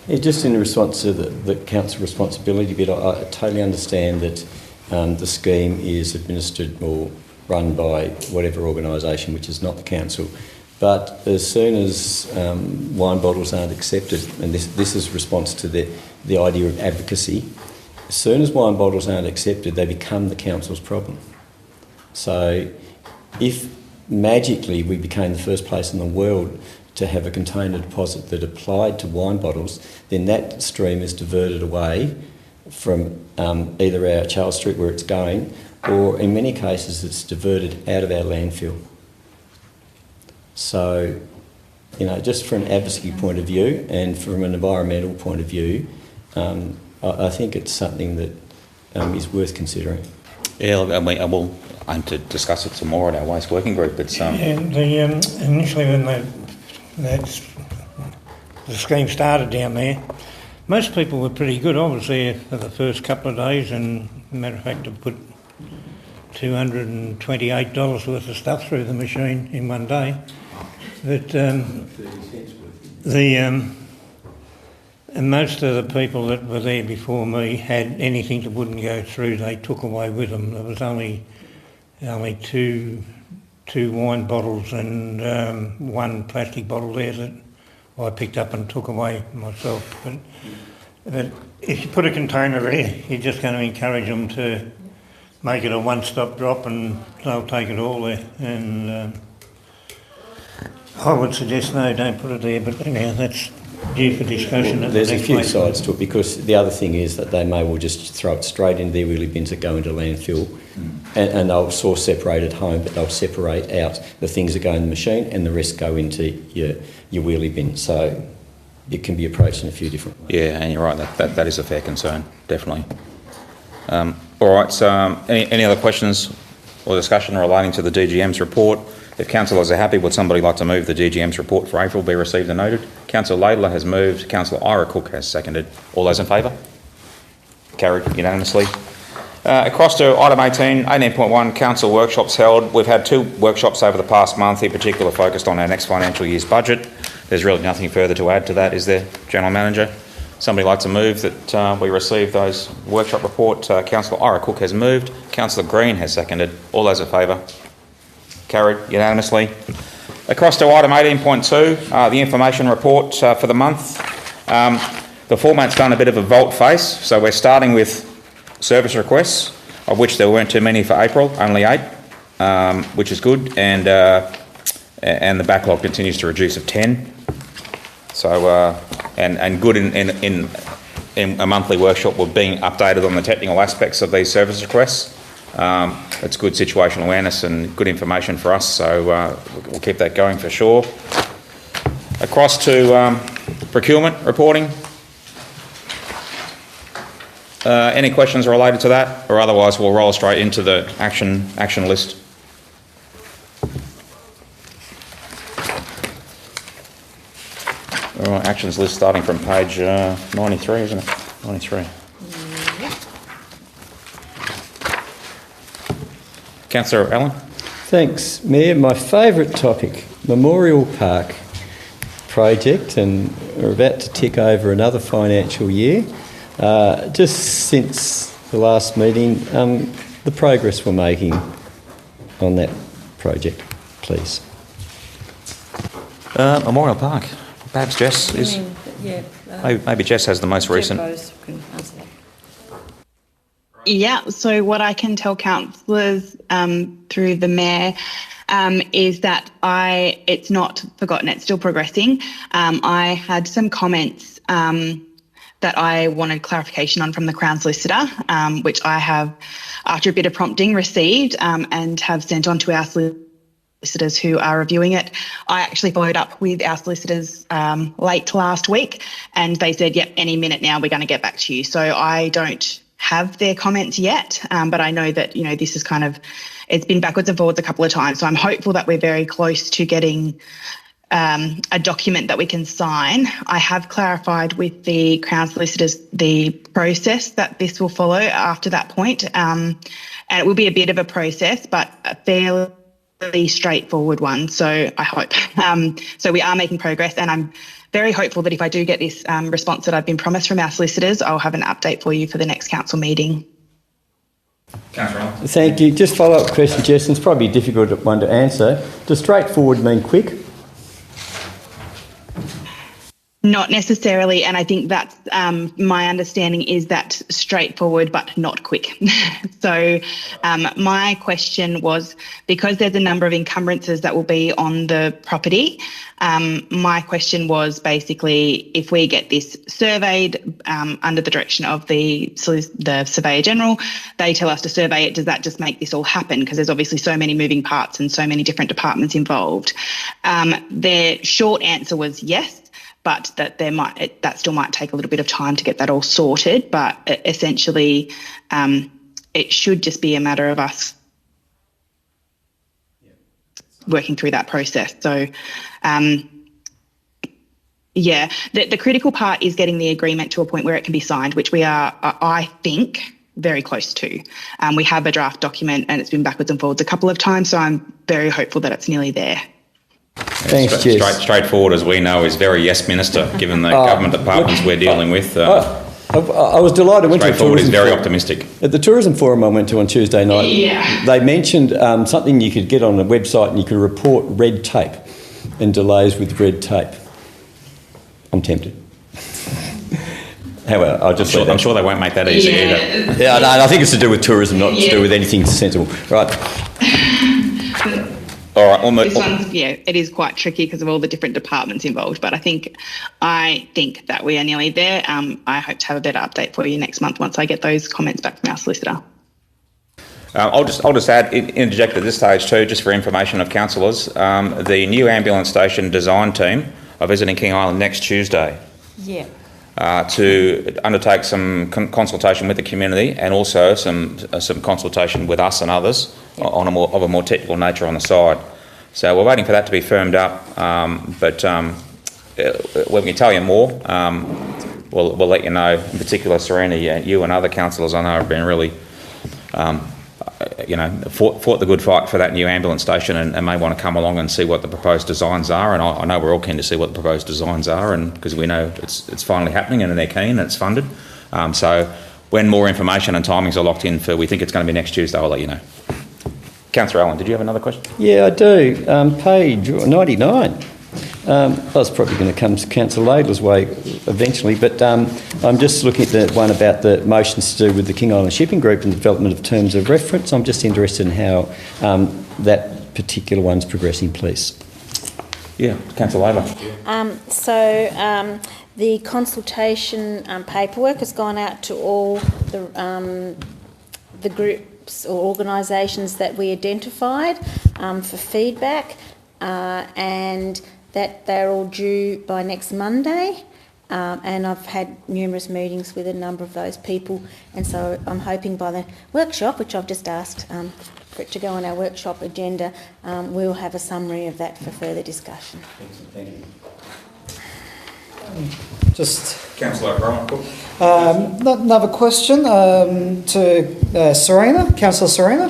Yeah, just in response to the council responsibility bit, I totally understand that the scheme is administered or run by whatever organisation, which is not the council. But as soon as wine bottles aren't accepted, and this is response to the idea of advocacy, as soon as wine bottles aren't accepted, they become the council's problem. So if magically we became the first place in the world to have a container deposit that applied to wine bottles, then that stream is diverted away from either our Charles Street where it's going, or in many cases it's diverted out of our landfill. So, just from an advocacy point of view and from an environmental point of view, I think it's something that is worth considering. Yeah, I will aim to discuss it some more at our Waste Working Group. But initially when the scheme started down there, most people were pretty good. I was there for the first couple of days, and matter of fact, I put $228 worth of stuff through the machine in one day. But and most of the people that were there before me had anything that wouldn't go through, they took away with them. There was only two wine bottles and one plastic bottle there that I picked up and took away myself. But if you put a container there, you're just going to encourage them to make it a one-stop drop, and they'll take it all there. And I would suggest no, don't put it there. But anyhow, that's due for discussion. Well, there's a few sides to it, because the other thing is that they may well just throw it straight into their wheelie bins that go into landfill, and they'll source separate at home, but they'll separate out the things that go in the machine and the rest go into your wheelie bin. So it can be approached in a few different ways. yeah, and you're right, that is a fair concern, definitely. All right, so any other questions or discussion relating to the DGM's report? If councillors are happy, would somebody like to move the DGM's report for April be received and noted? Councillor Laidler has moved. Councillor Ira Cook has seconded. All those in favour? Carried unanimously. Across to item 18.1, council workshops held. We've had 2 workshops over the past month, in particular focused on our next financial year's budget. There's really nothing further to add to that, is there, General Manager? Somebody like to move that we receive those workshop report? Councillor Ira Cook has moved. Councillor Green has seconded. All those in favour? Carried unanimously. Across to item 18.2, the information report for the month. The format's done a bit of a volte-face, so we're starting with service requests, of which there weren't too many for April, only 8, which is good, and the backlog continues to reduce of 10. So, and good in a monthly workshop, we're being updated on the technical aspects of these service requests. It's good situational awareness and good information for us, so we'll keep that going for sure. Across to procurement reporting. Any questions related to that, or otherwise we'll roll straight into the action list. All right, actions list starting from page 93, isn't it? 93. Councillor Allen. Thanks, Mayor. My favourite topic, Memorial Park project, and we're about to tick over another financial year. Just since the last meeting, the progress we're making on that project, please. Memorial Park. Perhaps Jess is... maybe Jess has the most recent... Yeah, so what I can tell councillors through the Mayor is that it's not forgotten, it's still progressing. I had some comments that I wanted clarification on from the Crown Solicitor, which I have, after a bit of prompting, received and have sent on to our solicitors who are reviewing it. I actually followed up with our solicitors late last week, and they said, yep, any minute now we're going to get back to you. So I don't have their comments yet, but I know that, this is it's been backwards and forwards a couple of times. So I'm hopeful that we're very close to getting a document that we can sign. I have clarified with the Crown Solicitors the process that this will follow after that point. And it will be a bit of a process, but a fairly straightforward one. So I hope. So we are making progress, and I'm very hopeful that if I do get this response that I've been promised from our solicitors, I'll have an update for you for the next council meeting. Thank you. Just follow-up question, Jess. It's probably a difficult one to answer. Does straightforward mean quick? Not necessarily, and I think that's my understanding is that straightforward but not quick. So my question was, because there's a number of encumbrances that will be on the property, my question was basically, if we get this surveyed under the direction of the Surveyor General, they tell us to survey it, does that just make this all happen? Because there's obviously so many moving parts and so many different departments involved. Their short answer was yes, but that that still might take a little bit of time to get that all sorted. But essentially, it should just be a matter of us working through that process. So, the critical part is getting the agreement to a point where it can be signed, which we are, I think, very close to. We have a draft document and it's been backwards and forwards a couple of times, so I'm very hopeful that it's nearly there. Thanks, Jess. Straightforward, as we know, is very yes, Minister, given the government departments we're dealing with. I was delighted. I went to the straightforward is very forum. optimistic. At the tourism forum I went to on Tuesday night, they mentioned something you could get on the website and you could report red tape and delays with red tape. I'm tempted. However, I'm sure they won't make that easy either. Yeah, I think it's to do with tourism, not to do with anything sensible. Right. All right. This one's, it is quite tricky because of all the different departments involved, but I think that we are nearly there. I hope to have a better update for you next month once I get those comments back from our solicitor. I'll just interject at this stage too, just for information of councillors. The new ambulance station design team are visiting King Island next Tuesday. Yeah. to undertake some consultation with the community and also some consultation with us and others on a more technical nature on the side. So we're waiting for that to be firmed up, but when we can tell you more, we'll let you know. In particular, Serena, you and other councillors I know have been really, fought the good fight for that new ambulance station and may want to come along and see what the proposed designs are. And I know we're all keen to see what the proposed designs are, and because we know it's finally happening and they're keen and it's funded. So when more information and timings are locked in for, we think it's going to be next Tuesday, I'll let you know. Councillor Allen, did you have another question? Yeah, I do. Page 99. I was probably going to come to Councillor Laidlaw's way eventually, but I'm just looking at the one about the motions to do with the King Island Shipping Group and the development of terms of reference. I'm just interested in how that particular one's progressing, please. Yeah, Councillor Laidlaw. The consultation paperwork has gone out to all the groups or organisations that we identified for feedback, and that they're all due by next Monday. And I've had numerous meetings with a number of those people, and so I'm hoping by the workshop, which I've just asked for it to go on our workshop agenda, we'll have a summary of that for further discussion. Thank you. Just Councillor Rowan. another question to Serena, Councillor Serena.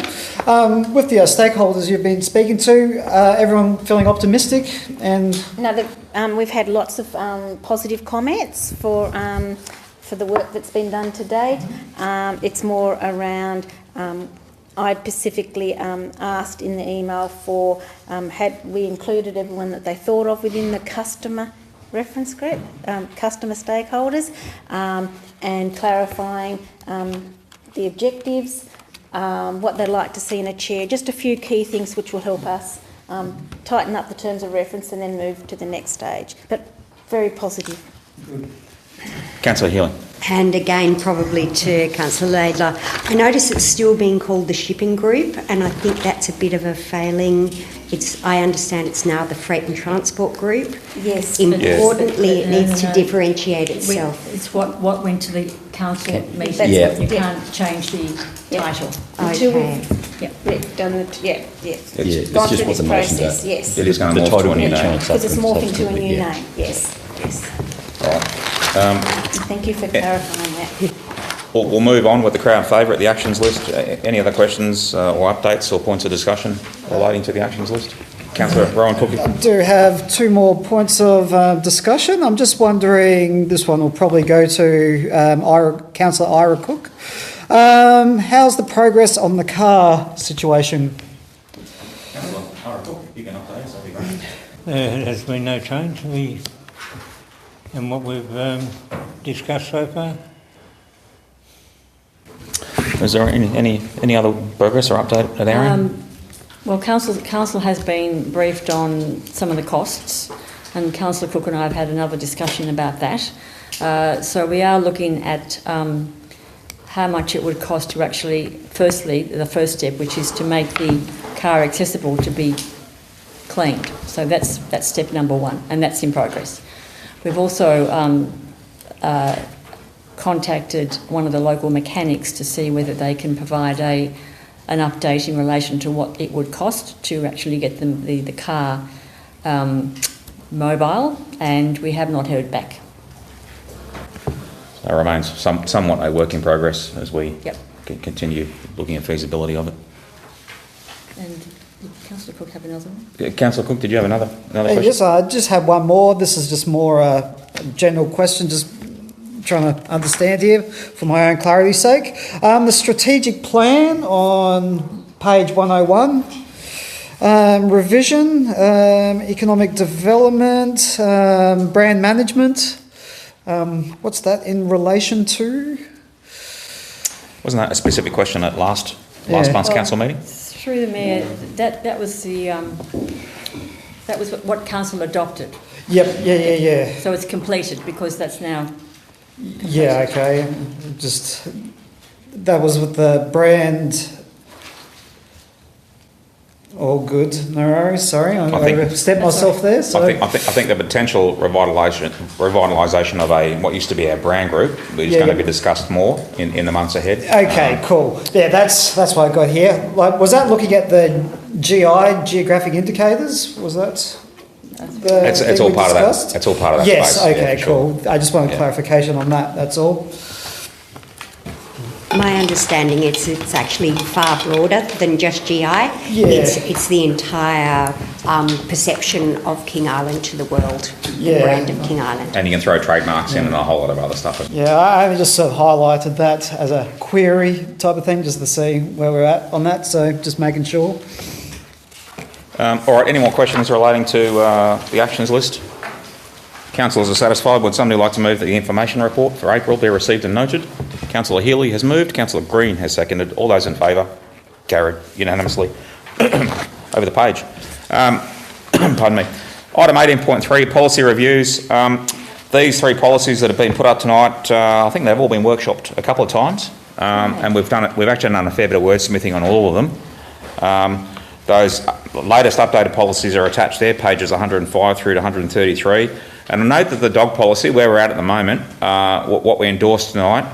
With the stakeholders you've been speaking to, everyone feeling optimistic and... No, we've had lots of positive comments for the work that's been done to date. It's more around, I specifically asked in the email for, had we included everyone that they thought of within the customer reference group, customer stakeholders, and clarifying the objectives, what they'd like to see in a chair, just a few key things which will help us tighten up the terms of reference and then move to the next stage. But very positive. Councillor Healing. And again, probably to Councillor Laidlaw, I notice it's still being called the shipping group, and I think that's a bit of a failing. I understand it's now the freight and transport group. Yes. Importantly, it needs to differentiate itself. It's what went to the council meeting. Yeah. You can't change the title. Until Okay. we've done it, it's gone just through what this the motions process, are. yes. It is going The to morph title to a new can name. change Because it's morphing to a subsequently, new yeah. name, yes. Right. Thank you for clarifying that. We'll move on with the crowd favourite, the actions list. Any other questions or updates or points of discussion relating to the actions list? Councillor Rowan Cookie. I do have two more points of discussion. I'm just wondering, this one will probably go to Councillor Ira Cook. How's the progress on the car situation? Councillor Ira Cook, you can update us, that'd be great. There has been no change in what we've discussed so far. Is there any other progress or update at our end? Well, council has been briefed on some of the costs, and Councillor Cook and I have had another discussion about that. So we are looking at how much it would cost to actually, firstly, the first step, which is to make the car accessible to be cleaned. So that's step number one, and that's in progress. We've also contacted one of the local mechanics to see whether they can provide an update in relation to what it would cost to actually get the car mobile, and we have not heard back. That remains somewhat a work in progress as we Yep. continue looking at feasibility of it. And did Councillor Cook have another one? Councillor Cook, did you have another question? Yes, I just have one more. This is just more a general question, just trying to understand here for my own clarity's sake. The strategic plan on page 101, revision, economic development, brand management. What's that in relation to? Wasn't that a specific question at last month's council meeting? Through the mayor, that was what council adopted. Yep. Yeah. So it's completed because that's now. Completed. Yeah. Okay. Just that was with the brand. All good. No worries. Sorry, I I think- overstepped myself there. So I think the potential revitalisation of what used to be our brand group is Yeah, going to yeah. be discussed more in the months ahead. Okay, cool. Yeah, that's what I got here. Like, was that looking at the geographic indicators? Was that? It's all part of that. It's all part of that. Yes. space, Okay. for sure. Cool. I just wanted clarification on that. That's all. My understanding it's actually far broader than just GI. It's the entire perception of King Island to the world, the brand of King Island. And you can throw trademarks in and a whole lot of other stuff. Yeah, I just sort of highlighted that as a query type of thing, just to see where we're at on that. So just making sure. All right, any more questions relating to the actions list? Councillors are satisfied. Would somebody like to move that the information report for April be received and noted? Councillor Healy has moved. Councillor Green has seconded. All those in favour? Carried unanimously. Over the page. Pardon me. Item 18.3, policy reviews. These three policies that have been put up tonight, I think they've all been workshopped a couple of times, and we've actually done a fair bit of wordsmithing on all of them. Those latest updated policies are attached there, pages 105 through to 133. And I note that the dog policy, where we're at the moment, what we endorsed tonight,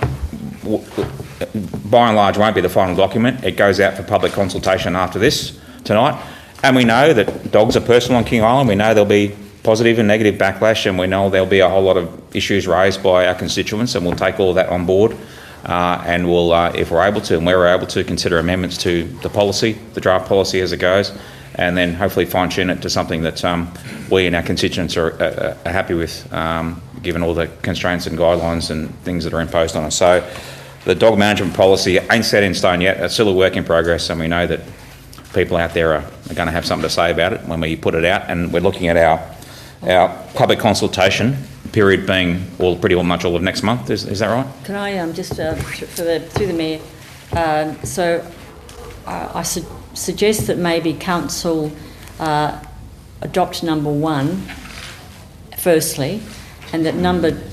by and large won't be the final document. It goes out for public consultation after this tonight. And we know that dogs are personal on King Island. We know there'll be positive and negative backlash, and we know there'll be a whole lot of issues raised by our constituents, and we'll take all of that on board. And we'll, if we're able to and where we're able to, consider amendments to the policy, the draft policy as it goes, and then hopefully fine-tune it to something that we and our constituents are happy with, given all the constraints and guidelines and things that are imposed on us. So the dog management policy ain't set in stone yet. It's still a work in progress, and we know that people out there are going to have something to say about it when we put it out, and we're looking at our public consultation period being pretty much all of next month. Is that right? Can I just, through the Mayor, I suggest that maybe Council adopt number 1 firstly, and that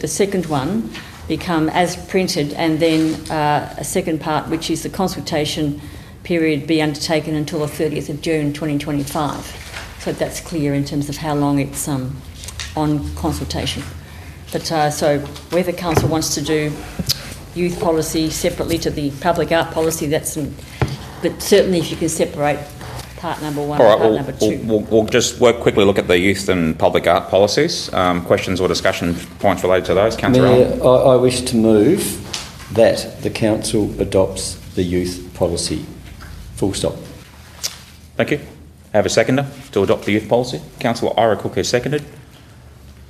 the second one become as printed, and then a second part, which is the consultation period, be undertaken until the 30th of June 2025. So that's clear in terms of how long it's on consultation. But so whether Council wants to do youth policy separately to the public art policy, but certainly if you can separate part number 1 and part number 2. We'll just quickly look at the youth and public art policies. Questions or discussion points related to those? Councillor Allen. Mayor, I wish to move that the Council adopts the youth policy. Full stop. Thank you. Have a seconder to adopt the youth policy. Councillor Ira Cook has seconded.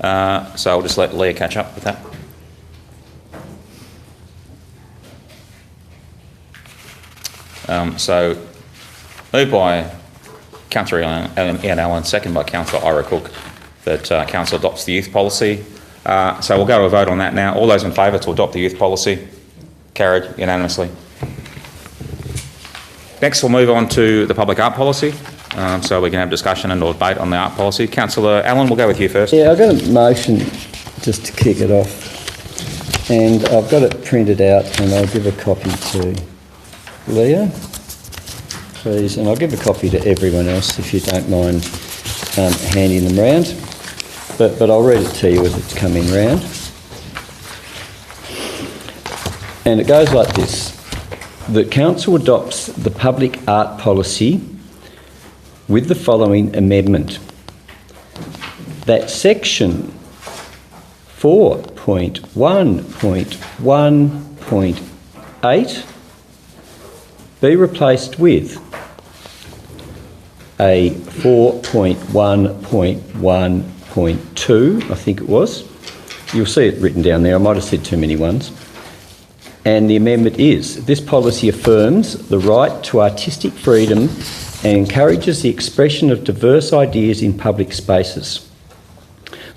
So I'll just let Leah catch up with that. So moved by Councillor Ian Allen, second by Councillor Ira Cook, that Council adopts the youth policy. So we'll go to a vote on that now. All those in favour to adopt the youth policy? Carried unanimously. Next, we'll move on to the public art policy. So we can have discussion and or debate on the art policy. Councillor Allen, we'll go with you first. Yeah, I've got a motion just to kick it off. And I've got it printed out, and I'll give a copy to Leah, please. And I'll give a copy to everyone else, if you don't mind handing them round. But I'll read it to you as it's coming round. And it goes like this. The Council adopts the public art policy with the following amendment. That section 4.1.1.8 be replaced with a 4.1.1.2, I think it was. You'll see it written down there. I might have said too many ones. And the amendment is, this policy affirms the right to artistic freedom and encourages the expression of diverse ideas in public spaces.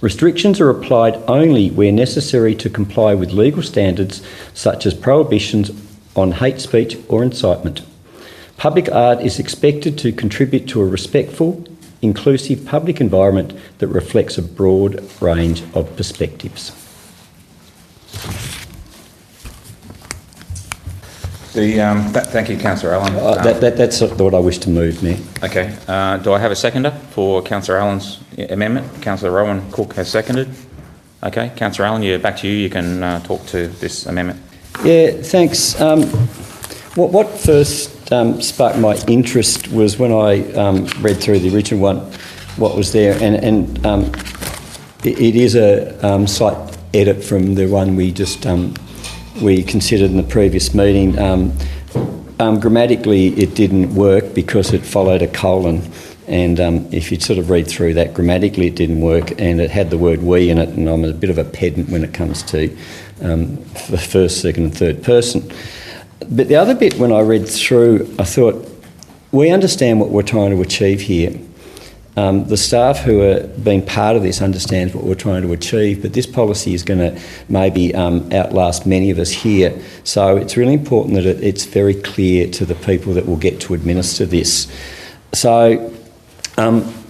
Restrictions are applied only where necessary to comply with legal standards such as prohibitions on hate speech or incitement. Public art is expected to contribute to a respectful, inclusive public environment that reflects a broad range of perspectives. Thank you, Councillor Allen. That's what I wish to move, Mayor. Okay. Do I have a seconder for Councillor Allen's amendment? Councillor Rowan Cook has seconded. Okay. Councillor Allen, back to you. You can talk to this amendment. Yeah, thanks. What first sparked my interest was when I read through the original one, what was there, and it is a slight edit from the one we just we considered in the previous meeting. Grammatically, it didn't work because it followed a colon, and if you sort of read through that, grammatically it didn't work, and it had the word "we" in it, and I'm a bit of a pedant when it comes to the first, second, and third person. But the other bit, when I read through, I thought, we understand what we're trying to achieve here. The staff who are being part of this understands what we're trying to achieve, but this policy is going to maybe outlast many of us here. So it's really important that it's very clear to the people that will get to administer this. So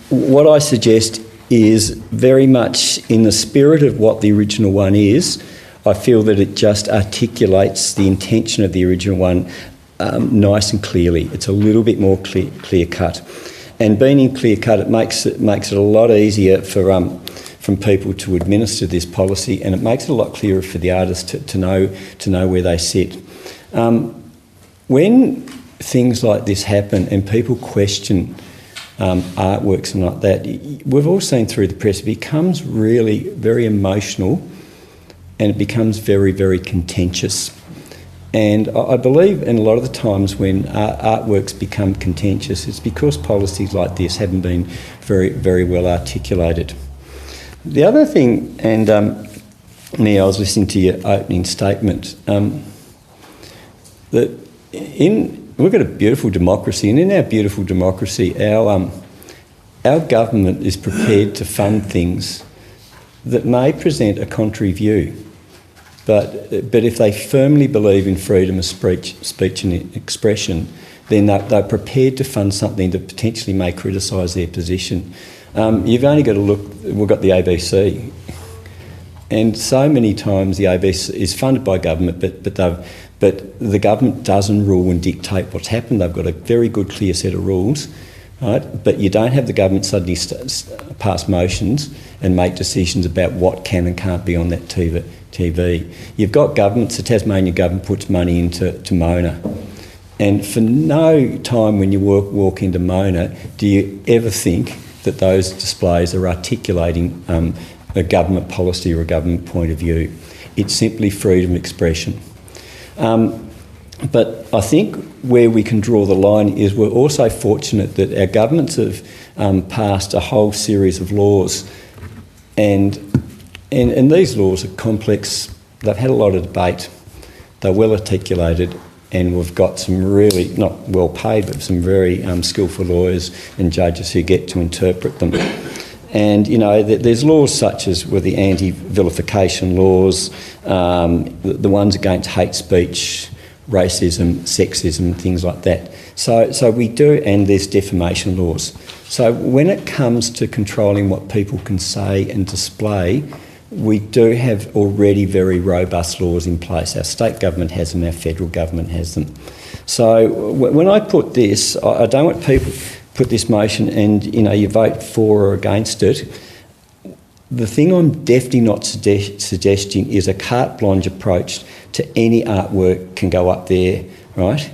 what I suggest is very much in the spirit of what the original one is. I feel that it just articulates the intention of the original one nice and clearly. It's a little bit more clear cut. And being in clear cut, it makes it a lot easier from people to administer this policy, and it makes it a lot clearer for the artists to know where they sit. When things like this happen and people question artworks and like that, we've all seen through the press, it becomes really very emotional, and it becomes very, very contentious. And I believe in a lot of the times when artworks become contentious, it's because policies like this haven't been very, very well articulated. The other thing, and Nia, I was listening to your opening statement, that we've got a beautiful democracy, and in our beautiful democracy, our government is prepared to fund things that may present a contrary view. But if they firmly believe in freedom of speech and expression, then they're prepared to fund something that potentially may criticise their position. You've only got to look, we've got the ABC, and so many times the ABC is funded by government, but the government doesn't rule and dictate what's happened. They've got a very good, clear set of rules, right? But you don't have the government suddenly pass motions and make decisions about what can and can't be on that TV. You've got governments, the Tasmanian government puts money into Mona, and for no time when you walk into Mona do you ever think that those displays are articulating a government policy or a government point of view. It's simply freedom of expression. But I think where we can draw the line is we're also fortunate that our governments have passed a whole series of laws, and these laws are complex. They've had a lot of debate. They're well articulated, and we've got some really, not well paid, but some very skillful lawyers and judges who get to interpret them. And, you know, there's laws such as with the anti-vilification laws, the ones against hate speech, racism, sexism, things like that. So we do, and there's defamation laws. So when it comes to controlling what people can say and display, we do have already very robust laws in place. Our state government has them, our federal government has them. So when I put this, I don't want people put this motion and, you know, you vote for or against it. The thing I'm definitely not suggesting is a carte blanche approach to any artwork can go up there, right?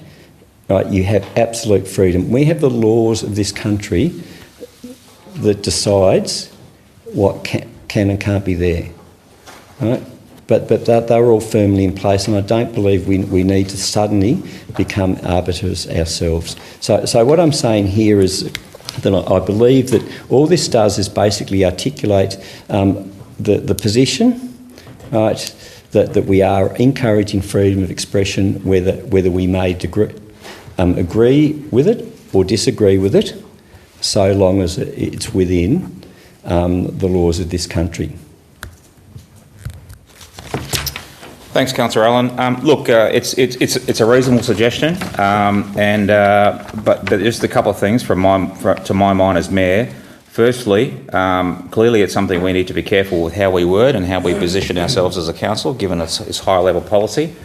Right, you have absolute freedom. We have the laws of this country that decides what can and can't be there, right? But they're all firmly in place, and I don't believe we need to suddenly become arbiters ourselves. So what I'm saying here is that I believe that all this does is basically articulate the position, right, that we are encouraging freedom of expression, whether we may agree with it or disagree with it, so long as it's within the laws of this country. Thanks, Councillor Allen. Look, it's a reasonable suggestion, but just a couple of things to my mind as Mayor. Firstly, clearly it's something we need to be careful with how we word and how we position ourselves as a council, given its high-level policy.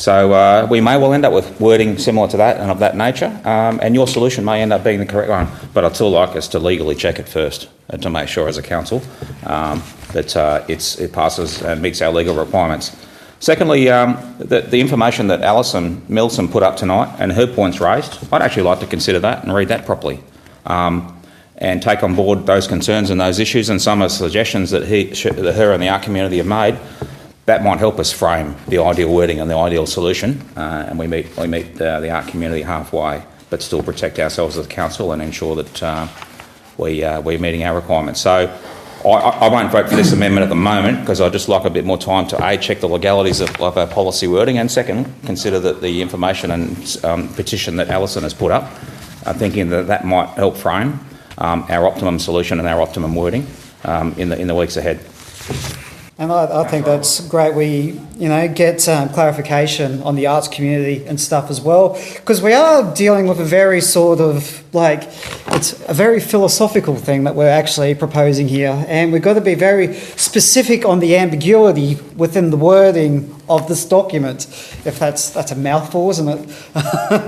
So we may well end up with wording similar to that and of that nature, and your solution may end up being the correct one. But I'd still like us to legally check it first and to make sure as a council that it passes and meets our legal requirements. Secondly, the information that Alison Milsom put up tonight and her points raised, I'd actually like to consider that and read that properly and take on board those concerns and those issues and some of the suggestions that her and the art community have made. That might help us frame the ideal wording and the ideal solution, and we meet the art community halfway, but still protect ourselves as a council and ensure that we're meeting our requirements. So I won't vote for this amendment at the moment because I'd just like a bit more time to A, check the legalities of our policy wording, and second, consider that the information and petition that Alison has put up, thinking that might help frame our optimum solution and our optimum wording in the weeks ahead. And I think that's great. We, get clarification on the arts community and stuff as well, because we are dealing with a very sort of it's a very philosophical thing that we're actually proposing here, and we've got to be very specific on the ambiguity within the wording of this document. If that's a mouthful, isn't it?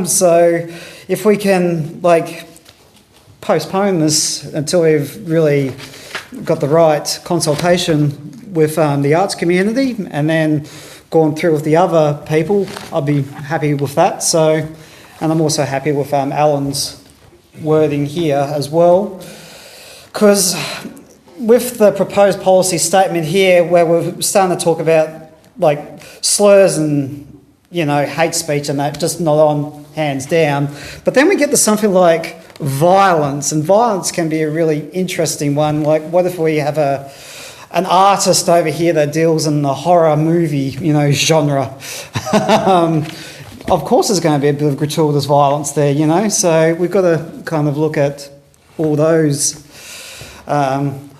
So, if we can postpone this until we've really got the right consultation with the arts community and then gone through with the other people, I'd be happy with that. So, and I'm also happy with Alan's wording here as well, because with the proposed policy statement here, where we're starting to talk about slurs and hate speech and that, just not on, hands down. But then we get to something like violence, and violence can be a really interesting one. What if we have an artist over here that deals in the horror movie, genre? Of course there's going to be a bit of gratuitous violence there, so we've got to kind of look at all those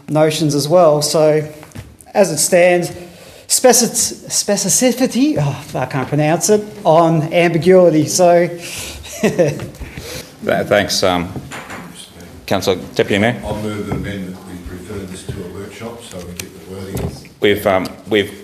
notions as well. So as it stands, specificity, I can't pronounce it, on ambiguity. So thanks, Councillor Deputy Mayor. I'll move an amendment. We refer this to a workshop so we get the wording.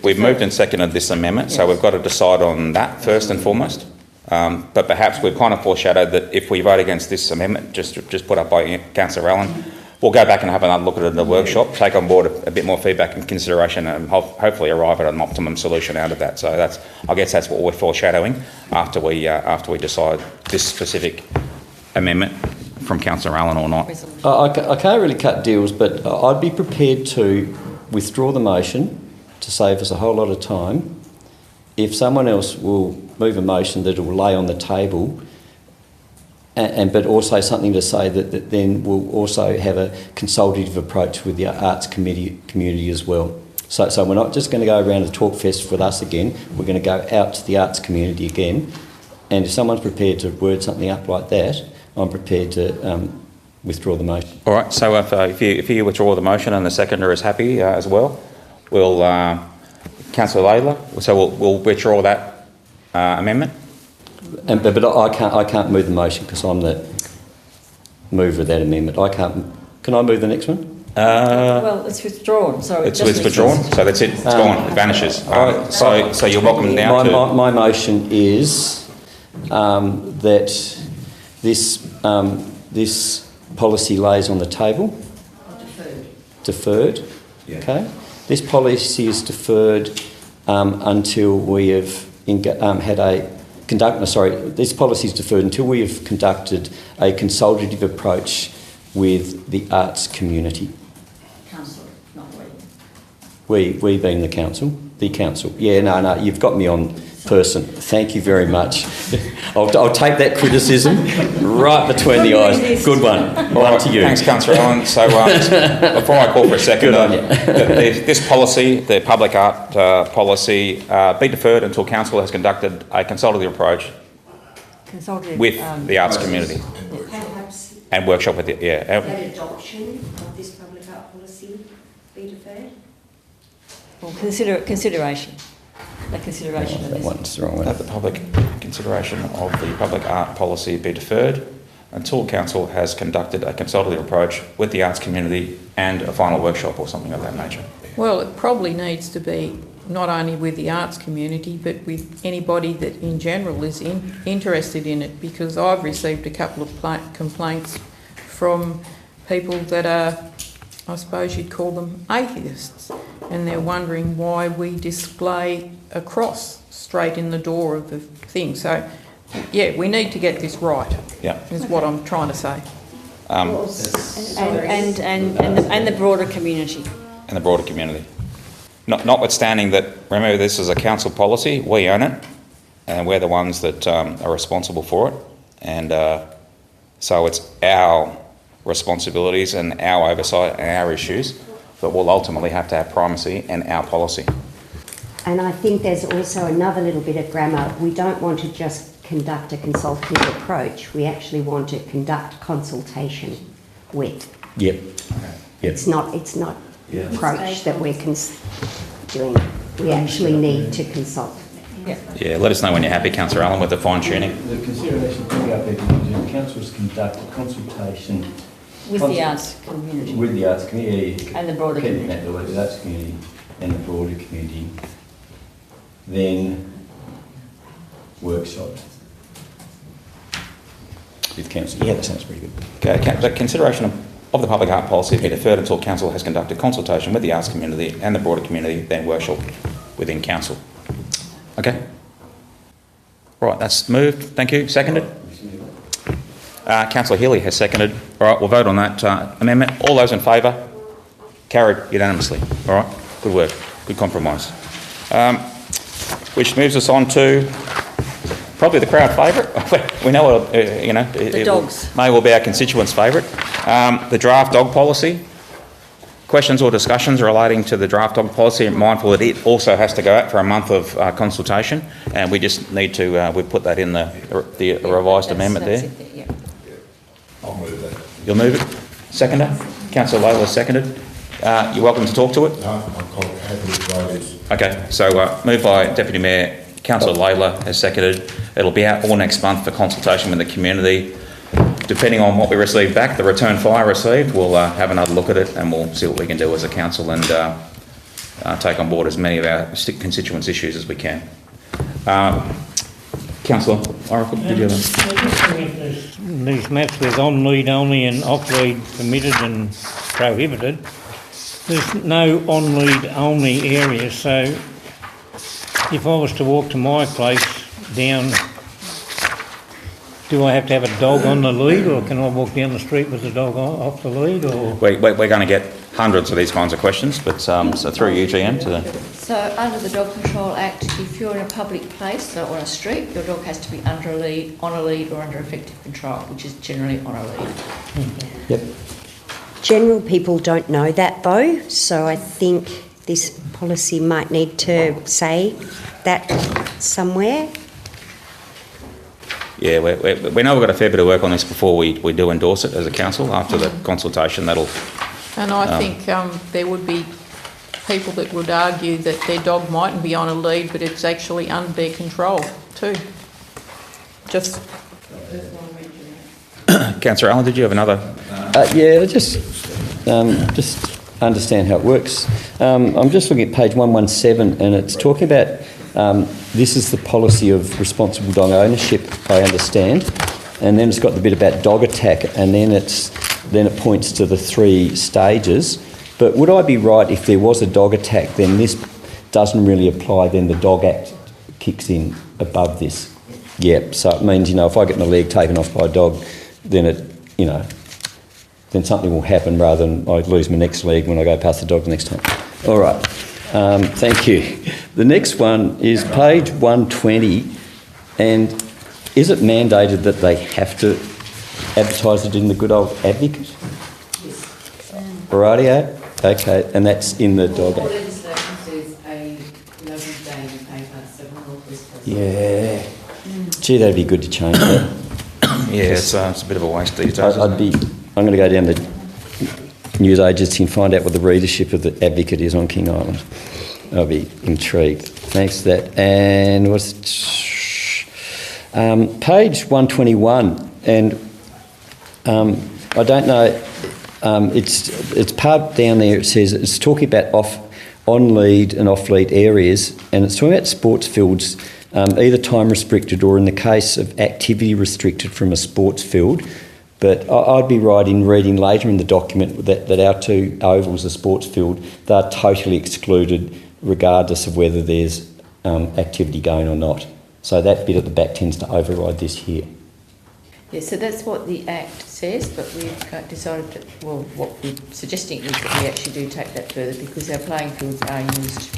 We've moved and seconded this amendment, so we've got to decide on that first and foremost. But perhaps we've kind of foreshadowed that if we vote against this amendment, just put up by Councillor Allen, we'll go back and have another look at it in the workshop, take on board a bit more feedback and consideration, and hopefully arrive at an optimum solution out of that. So I guess that's what we're foreshadowing after we decide this specific amendment from Councillor Allen or not. I can't really cut deals, but I'd be prepared to withdraw the motion to save us a whole lot of time if someone else will move a motion that will lay on the table, but also something to say that then we'll also have a consultative approach with the arts community as well. So we're not just going to go around the talk fest with us again, we're going to go out to the arts community again, and if someone's prepared to word something up like that, I'm prepared to withdraw the motion. All right, so if you withdraw the motion and the seconder is happy as well, we'll, Councillor Laidler, so we'll withdraw that amendment. But I can't move the motion because I'm the mover of that amendment. Can I move the next one? Well, it's withdrawn, so it's withdrawn. So that's it. It's gone. It vanishes. So you're welcome now to. My motion is that this policy lays on the table. Deferred. Yeah. Okay. This policy is deferred until we have this policy is deferred until we have conducted a consultative approach with the arts community. Council, not we. We being the council. The council. Yeah, no, you've got me on person. Thank you very much. I'll take that criticism right between the eyes. Good one. One to you. Thanks, Councillor Allen. So before I call for a second, this policy, the public art policy, be deferred until council has conducted a consultative approach with the arts community. And workshop with it, yeah. That adoption of this public art policy be deferred? Well, consideration. The consideration of this. One's the wrong one. Have the public consideration of the public art policy be deferred until council has conducted a consultative approach with the arts community and a final workshop or something of that nature. Well, it probably needs to be not only with the arts community, but with anybody that in general is interested in it, because I've received a couple of complaints from people that are, I suppose you'd call them atheists, and they're wondering why we display a cross straight in the door of the thing. So, yeah, we need to get this right, is what I'm trying to say. And the broader community. And the broader community. Notwithstanding that, remember, this is a council policy, we own it, and we're the ones that are responsible for it. And so it's our responsibilities and our oversight and our issues that will ultimately have to have primacy in our policy. And I think there's also another little bit of grammar. We don't want to just conduct a consultative approach. We actually want to conduct consultation with. Yep. It's not approach that we're doing. We actually need to consult. Yeah, let us know when you're happy, Councillor Allen, with the fine tuning. The consideration of the councils conduct a consultation with the arts community. With the arts community. And the broader community. The arts community and the broader community. Then workshop with council. Yeah, that sounds pretty good. Okay, the consideration of the public art policy be deferred until council has conducted consultation with the arts community and the broader community, then workshop within council. Okay. Right, that's moved. Thank you. Seconded. Councillor Healy has seconded. All right, we'll vote on that amendment. All those in favour? Carried unanimously. All right, good work. Good compromise. Which moves us on to probably the crowd favourite. We know what, the dogs. May well be our constituents' favourite. The draft dog policy. Questions or discussions relating to the draft dog policy, mindful that it also has to go out for a month of consultation, and we just need to, we put that in the revised amendment there. I'll move that. You'll move it? Seconder? Councillor Layla seconded. You're welcome to talk to it? No, I'm quite happy with the way it is. Okay, so moved by Deputy Mayor. Councillor Layla has seconded. It'll be out all next month for consultation with the community. Depending on what we receive back, the return fire received, we'll have another look at it and we'll see what we can do as a council and take on board as many of our constituents' issues as we can. Councillor Oracle, did you have these maps with on-lead only and off-lead permitted and prohibited. There's no on-lead only area, so if I was to walk to my place down, do I have to have a dog on the lead, or can I walk down the street with the dog off the lead? Or we're going to get hundreds of these kinds of questions, but so through UGM to the... So under the Dog Control Act, if you're in a public place or on a street, your dog has to be under a lead, on a lead, or under effective control, which is generally on a lead. Yep. General people don't know that though, so I think this policy might need to say that somewhere. Yeah, we know we've got a fair bit of work on this before we do endorse it as a council. After the consultation, that'll... And I think there would be people that would argue that their dog mightn't be on a lead, but it's actually under their control too. Just... Councillor Allen, did you have another? Yeah, just understand how it works. I'm just looking at page 117 and it's talking about this is the policy of responsible dog ownership, I understand, and then it's got the bit about dog attack, and then it points to the 3 stages. But would I be right if there was a dog attack, then this doesn't really apply, then the Dog Act kicks in above this? Yep, so it means, if I get my leg taken off by a dog, then then something will happen rather than I lose my next leg when I go past the dog the next time. All right, thank you. The next one is page 120, and is it mandated that they have to advertise it in the good old Advocate? Yes. Rightio. Okay, and that's in the Dog Act. Yeah. Gee, that'd be good to change that. Yeah, it's a bit of a waste these days. I'm going to go down the news agency and find out what the readership of the Advocate is on King Island. I'll be intrigued. Thanks for that. And what's page 121, and I don't know. It's part down there. It says it's talking about on-lead and off-lead areas, and it's talking about sports fields, either time restricted or in the case of activity restricted from a sports field. But I'd be right in reading later in the document that our 2 ovals, a sports field, they're totally excluded regardless of whether there's activity going or not. So that bit at the back tends to override this here. Yeah, so that's what the Act says, but we've decided that, well, what we're suggesting is that we actually do take that further because our playing fields are used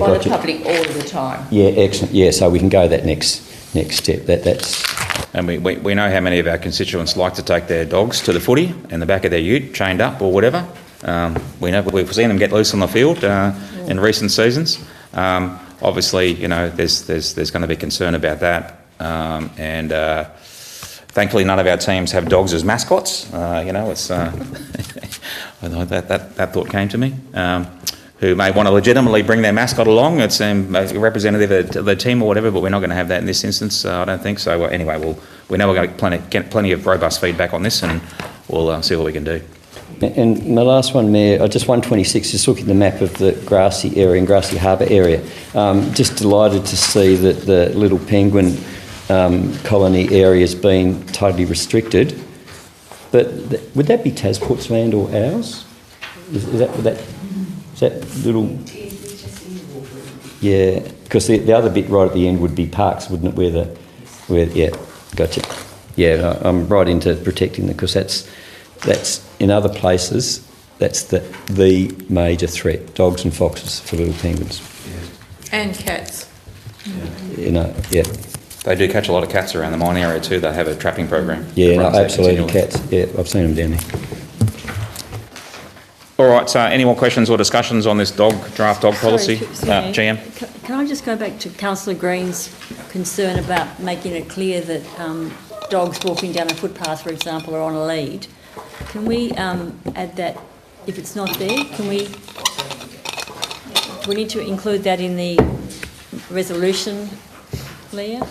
by the public all of the time. Yeah, excellent. Yeah, so we can go that next step. That's. And we know how many of our constituents like to take their dogs to the footy in the back of their ute, chained up or whatever. We've seen them get loose on the field in recent seasons. Obviously, you know, there's going to be concern about that. And thankfully, none of our teams have dogs as mascots. You know, it's that thought came to me. Who may want to legitimately bring their mascot along. It's a representative of the team or whatever, but we're not going to have that in this instance, I don't think. So anyway, we know we're going to get plenty of robust feedback on this, and we'll see what we can do. And my last one, Mayor, just 126, just looking at the map of the grassy area and Grassy Harbour area. Just delighted to see that the Little Penguin colony area has been totally restricted. But would that be Tasport's land or ours? Is that little? Yeah, because the other bit right at the end would be parks, wouldn't it? Yeah, gotcha. Yeah, I'm right into protecting them because that's in other places. That's the major threat: dogs and foxes for little penguins. And cats. You know, yeah. They do catch a lot of cats around the mine area too. They have a trapping program. Yeah, no, absolutely, cats. Yeah, I've seen them down there. All right, so any more questions or discussions on this draft dog policy? Sorry, GM? Can I just go back to Councillor Green's concern about making it clear that dogs walking down a footpath, for example, are on a lead? Can we add that if it's not there? Do we need to include that in the resolution, Leah?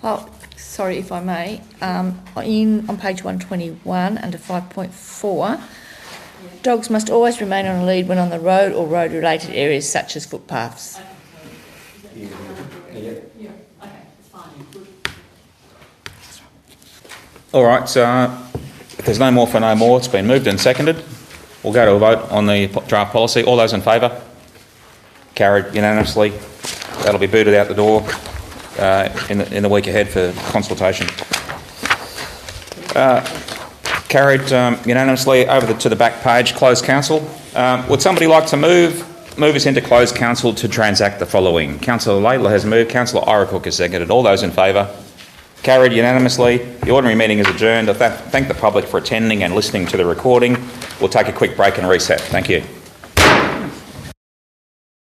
Oh, sorry, if I may. On page 121, under 5.4, dogs must always remain on a lead when on the road or road-related areas such as footpaths. All right, so if there's no more for no more, it's been moved and seconded. We'll go to a vote on the draft policy. All those in favour? Carried unanimously. That'll be booted out the door in the week ahead for consultation. Carried unanimously. Over to the back page, closed council. Would somebody like to move us into closed council to transact the following? Councillor Laidlaw has moved. Councillor Iracook has seconded. All those in favour? Carried unanimously. The ordinary meeting is adjourned. I thank the public for attending and listening to the recording. We'll take a quick break and reset. Thank you.